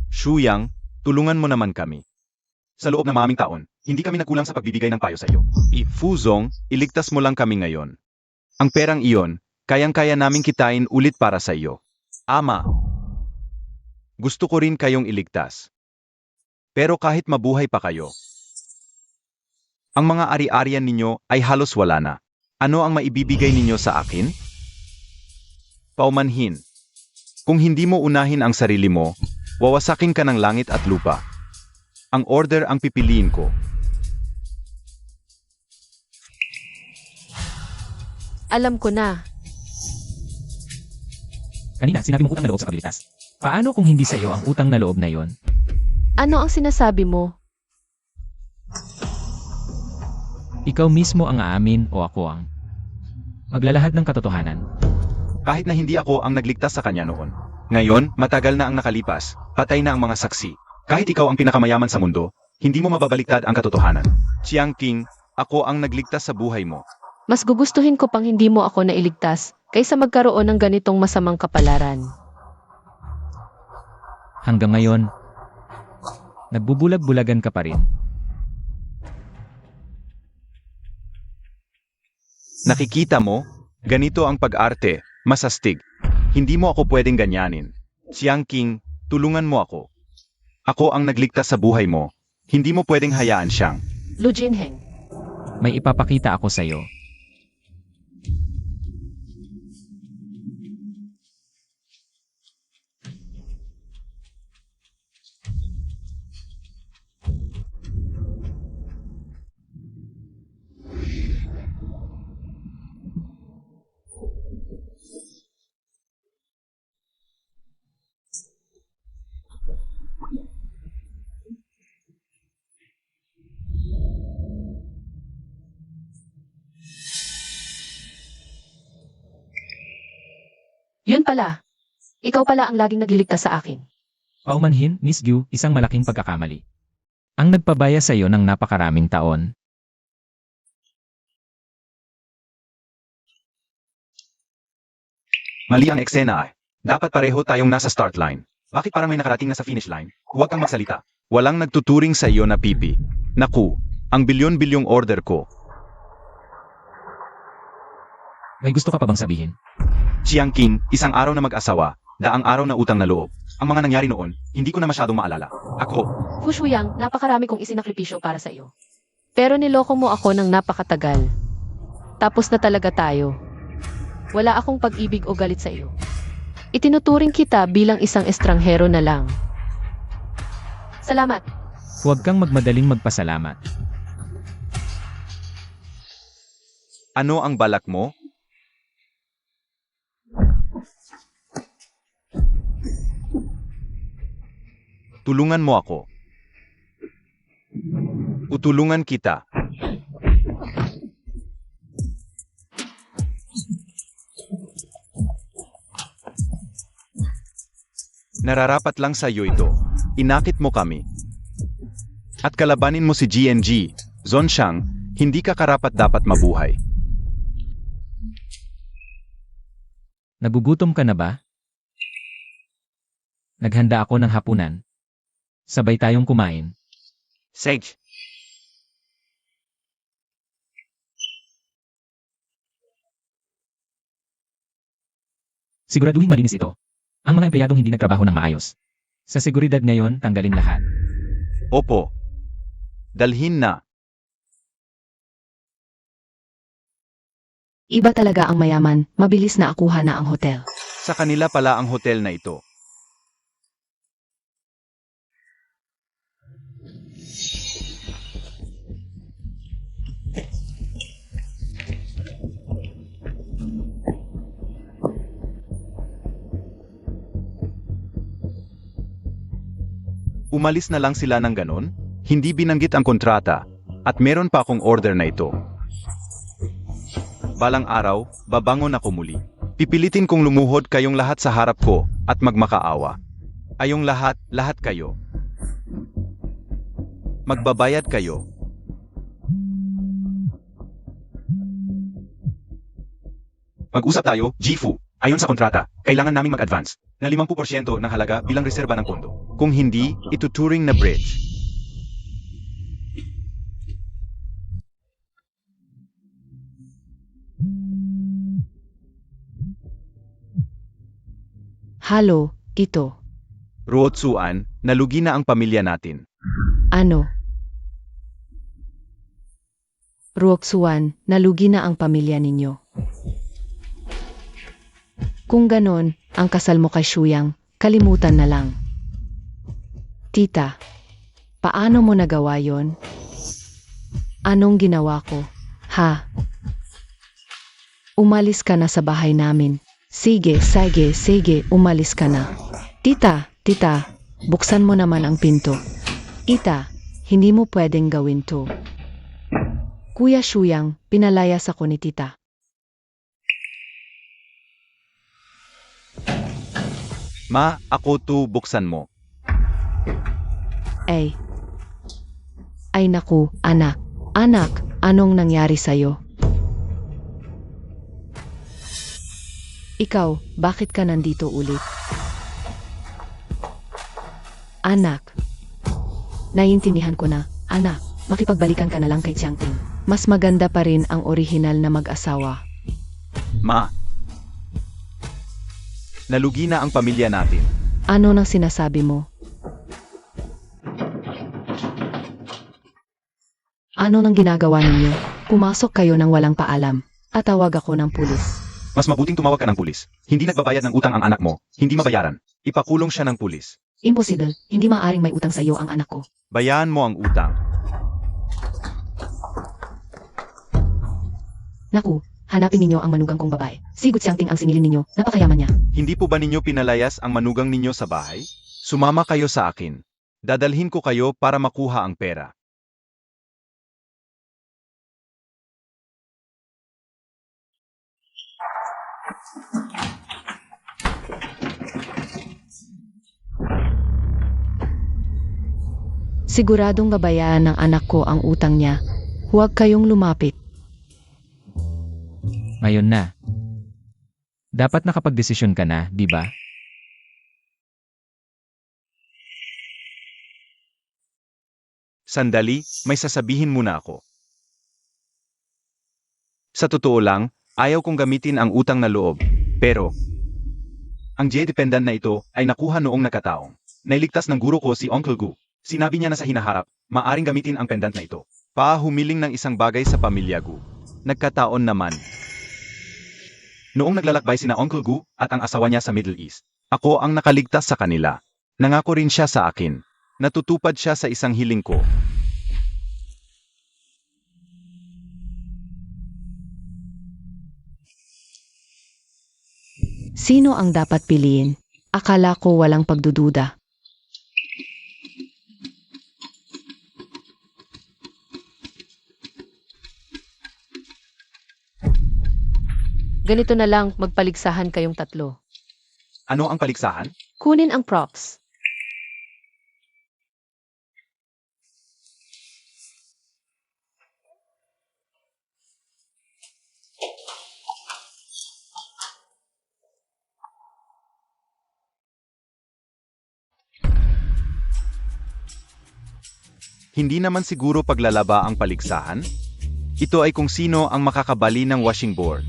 Shuyang, tulungan mo naman kami. Sa loob ng maming taon, hindi kami nagkulang sa pagbibigay ng payo sa iyo. Fuzong, iligtas mo lang kami ngayon. Ang perang iyon, kayang-kaya naming kitain ulit para sa iyo. Ama, gusto ko rin kayong iligtas. Pero kahit mabuhay pa kayo, ang mga ari-arian ninyo ay halos wala na. Ano ang maibibigay ninyo sa akin? Paumanhin. Kung hindi mo unahin ang sarili mo, wawasakin ka ng langit at lupa. Ang order ang pipiliin ko. Alam ko na. Kanina, sinabi mo utang na loob sa kabilitas. Paano kung hindi sa iyo ang utang na loob na yon? Ano ang sinasabi mo? Ikaw mismo ang aamin o ako ang maglalahad ng katotohanan. Kahit na hindi ako ang nagligtas sa kanya noon. Ngayon, matagal na ang nakalipas, patay na ang mga saksi. Kahit ikaw ang pinakamayaman sa mundo, hindi mo mababaliktad ang katotohanan. Xiang King, ako ang nagligtas sa buhay mo. Mas gugustuhin ko pang hindi mo ako nailigtas kaysa magkaroon ng ganitong masamang kapalaran. Hanggang ngayon, nagbubulag-bulagan ka pa rin. Nakikita mo? Ganito ang pag-arte, masastig. Hindi mo ako pwedeng ganyanin. Xiang King, tulungan mo ako. Ako ang nagligtas sa buhay mo. Hindi mo pwedeng hayaan siyang. Lu Jinheng, May ipapakita ako sa iyo. yun pala. Ikaw pala ang laging nagliligtas sa akin. Paumanhin, Miss Gyu, isang malaking pagkakamali. Ang nagpabaya sa iyo ng napakaraming taon. Mali ang eksena ay. Dapat pareho tayong nasa start line. Bakit parang may nakarating na sa finish line? Huwag kang magsalita. Walang nagtuturing sa iyo na pipi. Naku, ang bilyon-bilyong order ko. May gusto ka pa bang sabihin? Xiang King, isang araw na mag-asawa, daang araw na utang na loob. Ang mga nangyari noon, hindi ko na masyadong maalala. Ako, Fu Shuyang, napakarami kong isinakripisyo para sa iyo. Pero niloko mo ako ng napakatagal. Tapos na talaga tayo. Wala akong pag-ibig o galit sa iyo. Itinuturing kita bilang isang estranghero na lang. Salamat. Huwag kang magmadaling magpasalamat. ano ang balak mo? Tulungan mo ako. Utulungan kita. Nararapat lang sa iyo ito. Inakit mo kami. At kalabanin mo si GNG, Zhonxiang, hindi ka karapat-dapat mabuhay. Nagugutom ka na ba? Naghanda ako ng hapunan. Sabay tayong kumain. Sage. Siguraduhin malinis ito. Ang mga empleyadong hindi nagtrabaho ng maayos. Sa seguridad ngayon, tanggalin lahat. Opo. Dalhin na. Iba talaga ang mayaman, mabilis na akuha na ang hotel. Sa kanila pala ang hotel na ito. Umalis na lang sila ng ganon? Hindi binanggit ang kontrata, at meron pa akong order na ito. Balang araw, babangon ako muli. Pipilitin kong lumuhod kayong lahat sa harap ko at magmakaawa. Ayong lahat kayo. Magbabayad kayo. Mag-usap tayo, Jifu. Ayon sa kontrata, kailangan naming mag-advance na 50% ng halaga bilang reserba ng pondo. Kung hindi, ituturing na bridge. Halo, ito. Ruotsuan, nalugi na ang pamilya natin. Ano? Ruoksuan, nalugi na ang pamilya ninyo. Kung ganon, ang kasal mo kay Shuyang, kalimutan na lang. Tita, paano mo nagawa yon? Anong ginawa ko? Ha? Umalis ka na sa bahay namin. Sige, umalis ka na. Tita, buksan mo naman ang pinto. Tita, hindi mo pwedeng gawin to. Kuya Shuyang, pinalayas ako ni tita. Ma, ako to, buksan mo. Ay naku, anak. Anak, anong nangyari sa'yo? Ikaw, bakit ka nandito ulit? Anak. Naiintindihan ko na, anak. Makipagbalikan ka na lang kay Xiangting. Mas maganda pa rin ang orihinal na mag-asawa. Ma. Nalugi na ang pamilya natin. Ano nang sinasabi mo? Ano nang ginagawa ninyo? Pumasok kayo nang walang paalam. At tawag ako ng pulis. Mas mabuting tumawag ka ng pulis. Hindi nagbabayad ng utang ang anak mo. Hindi mabayaran. Ipakulong siya ng pulis. Imposible. Hindi maaring may utang sa iyo ang anak ko. Bayaan mo ang utang. Naku, hanapin ninyo ang manugang kong babae. Sigut Xiangting ang singilin ninyo. Napakayaman niya. Hindi po ba ninyo pinalayas ang manugang ninyo sa bahay? Sumama kayo sa akin. Dadalhin ko kayo para makuha ang pera. Siguradong babayaan ng anak ko ang utang niya. Huwag kayong lumapit. Ngayon na. Dapat nakapagdesisyon ka na, di ba? Sandali, may sasabihin muna ako. Sa totoo lang, ayaw kong gamitin ang utang na loob. Pero, ang J-dependent na ito ay nakuha noong nakataong. Nailigtas ng guro ko si Uncle Gu. Sinabi niya na sa hinaharap, maaring gamitin ang pendant na ito. Humiling ng isang bagay sa pamilya Gu. Nagkataon naman. Noong naglalakbay sina Uncle Gu at ang asawa niya sa Middle East, ako ang nakaligtas sa kanila. Nangako rin siya sa akin. Natutupad siya sa isang hiling ko. Sino ang dapat piliin? Akala ko walang pagdududa. Ganito na lang, magpaligsahan kayong tatlo. Ano ang paligsahan? Kunin ang props. Hindi naman siguro paglalaba ang paligsahan? Ito ay kung sino ang makakabali ng washing board.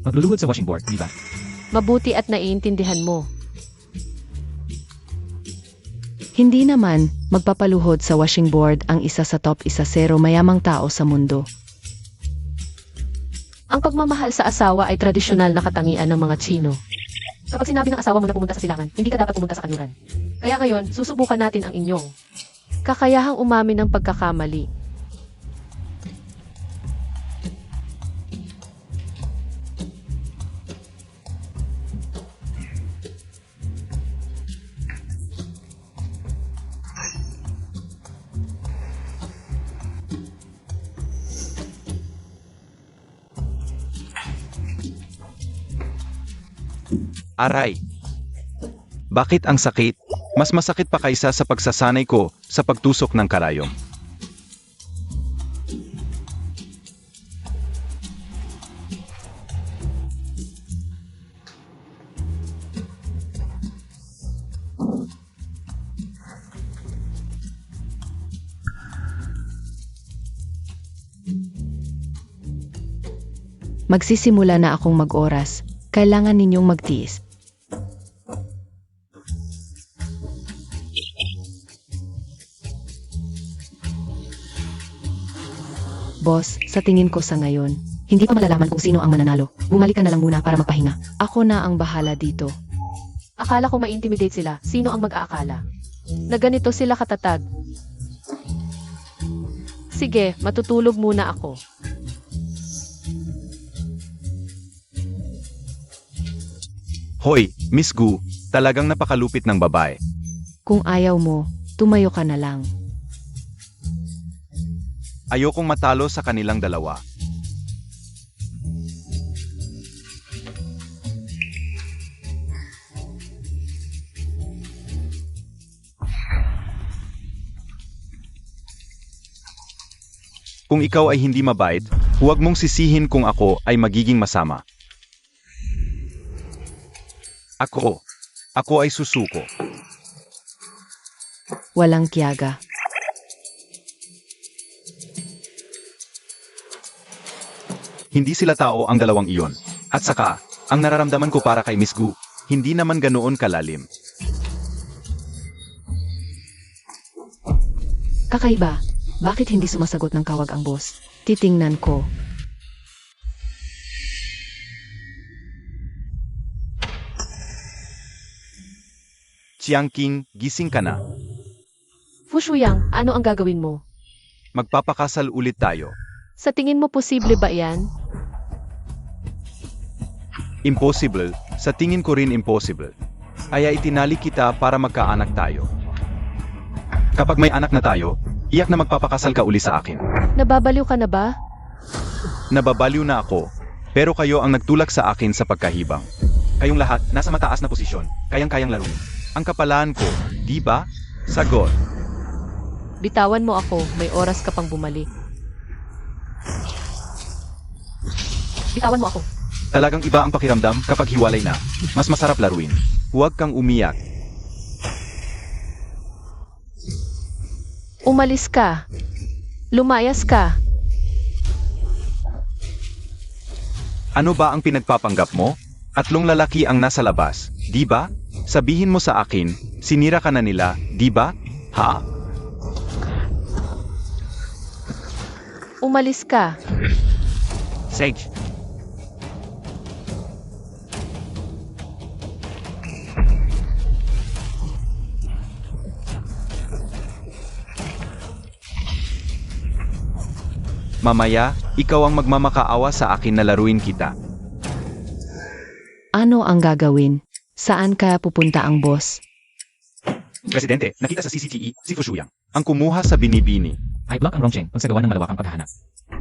Magluluhod sa washing board, di ba? Mabuti at naiintindihan mo. Hindi naman, magpapaluhod sa washing board ang isa sa top 1-0 mayamang tao sa mundo. Ang pagmamahal sa asawa ay tradisyonal na katangian ng mga Tsino. Kapag sinabi ng asawa mo na pumunta sa silangan, hindi ka dapat pumunta sa kanluran. Kaya ngayon, susubukan natin ang inyong kakayahang umamin ng pagkakamali. Aray! Bakit ang sakit? Mas masakit pa kaysa sa pagsasanay ko sa pagtusok ng karayom. Magsisimula na akong mag-oras. Kailangan ninyong magtiis. Boss, sa tingin ko sa ngayon, hindi pa malalaman kung sino ang mananalo. Bumalik ka na lang muna para magpahinga. Ako na ang bahala dito. Akala ko ma-intimidate sila. Sino ang mag-aakala? Na ganito sila katatag. Sige, matutulog muna ako. Hoy, Miss Gu, talagang napakalupit ng babae. Kung ayaw mo, tumayo ka na lang. Ayokong matalo sa kanilang dalawa. Kung ikaw ay hindi mabait, huwag mong sisihin kung ako ay magiging masama. Ako ay susuko. Walang kiyaga. Hindi sila tao ang dalawang iyon. At saka, ang nararamdaman ko para kay Miss Gu, hindi naman ganoon kalalim. Kakaiba. Bakit hindi sumasagot ng kawag ang boss? Titingnan ko. Chiangking, gising ka na. Fushuyang, ano ang gagawin mo? Magpapakasal ulit tayo. Sa tingin mo posible ba yan? Impossible, sa tingin ko rin impossible. Kaya itinali kita para magkaanak tayo. Kapag may anak na tayo, iyak na magpapakasal ka uli sa akin. Nababaliw ka na ba? Nababaliw na ako, pero kayo ang nagtulak sa akin sa pagkahibang. Kayong lahat nasa mataas na posisyon, kayang-kayang laruin. Ang kapalaan ko, di ba? Sagot. Bitawan mo ako, may oras ka pang bumalik. Bitawan mo ako. Talagang iba ang pakiramdam kapag hiwalay na. Mas masarap laruin. Huwag kang umiyak. Umalis ka. Lumayas ka. Ano ba ang pinagpapanggap mo? Tatlong lalaki ang nasa labas, di ba? Sabihin mo sa akin, sinira ka na nila, di ba? Ha? Umalis ka. Sage. Mamaya, ikaw ang magmamakaawa sa akin na laruin kita. Ano ang gagawin? Saan kaya pupunta ang boss? Presidente, nakita sa CCTV si Fushuyang ang kumuha sa binibini. I-block ang Rongcheng pagsagawa ng malawakang paghahanap.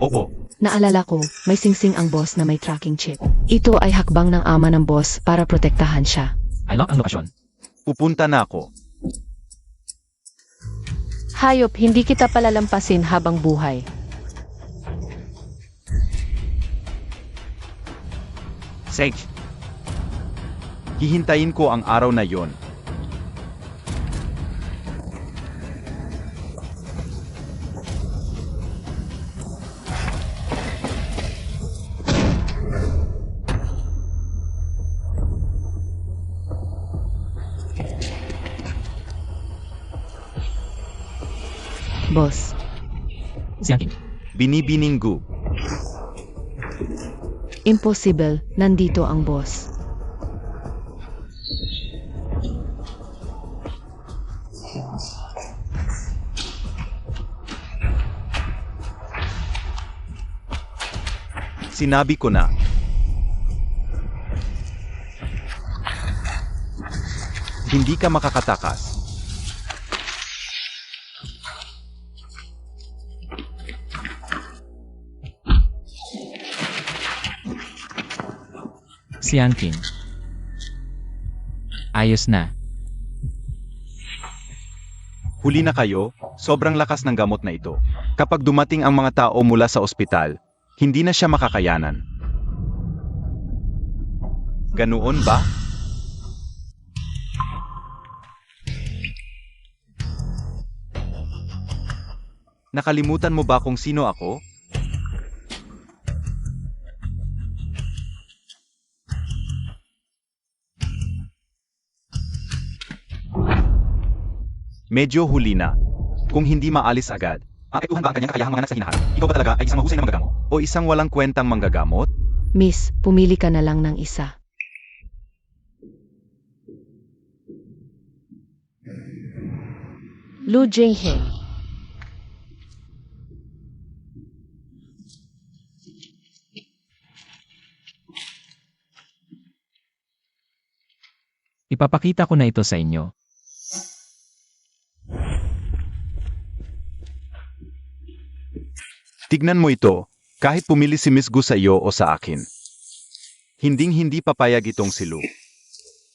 Opo. Naalala ko, may singsing ang boss na may tracking chip. Ito ay hakbang ng ama ng boss para protektahan siya. I lock ang lokasyon. Pupunta na ako. Hayop, hindi kita palalampasin habang buhay. Sage. Hihintayin ko ang araw na yon. Boss, Si Angkin. Binibininggu. impossible, nandito ang boss. Sinabi ko na. Hindi ka makakatakas. Si Angkin. Ayos na. Huli na kayo, sobrang lakas ng gamot na ito. Kapag dumating ang mga tao mula sa ospital, hindi na siya makakayanan. Ganoon ba? Nakalimutan mo ba kung sino ako? Medyo huli na. Kung hindi maalis agad, aapektuhan ba ang kanyang kakayahang mga sa hinaharap? Ikaw ba talaga ay isang mahusay na manggagamot? O isang walang kwentang manggagamot? Miss, pumili ka na lang ng isa. Lu Jinghe. Ipapakita ko na ito sa inyo. Tignan mo ito, kahit pumili si Miss Gu sa iyo o sa akin. Hinding-hindi papayag itong si Lu.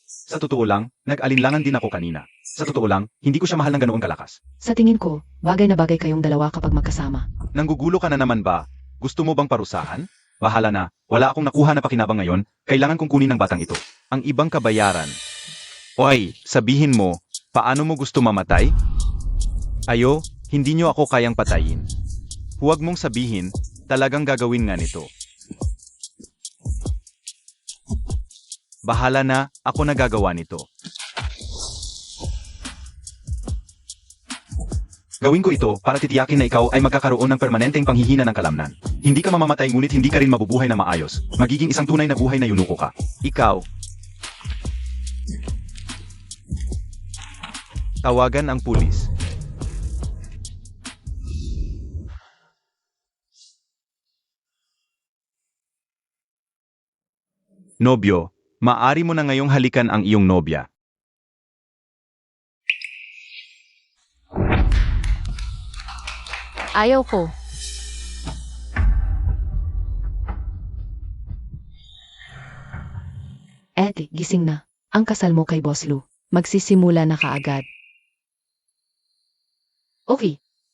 Sa totoo lang, nag-alinlangan din ako kanina. Sa totoo lang, hindi ko siya mahal ng ganoong kalakas. Sa tingin ko, bagay na bagay kayong dalawa kapag magkasama. Nanggugulo ka na naman ba? Gusto mo bang parusahan? Bahala na, wala akong nakuha na pakinabang ngayon, kailangan kong kunin ng batang ito. Ang ibang kabayaran. Oy, sabihin mo, paano mo gusto mamatay? Ayo, hindi nyo ako kayang patayin. Huwag mong sabihin, talagang gagawin nga nito. Bahala na, ako na gagawa nito. Gawin ko ito para titiyakin na ikaw ay magkakaroon ng permanenteng panghihina ng kalamnan. Hindi ka mamamatay ngunit hindi ka rin mabubuhay na maayos. Magiging isang tunay na buhay na yunuko ka. Ikaw. Tawagan ang pulis. Nobyo, maaari mo na ngayong halikan ang iyong nobya. Ayaw ko. Ete, gising na. Ang kasal mo kay Boss Lu. Magsisimula na kaagad. Okay,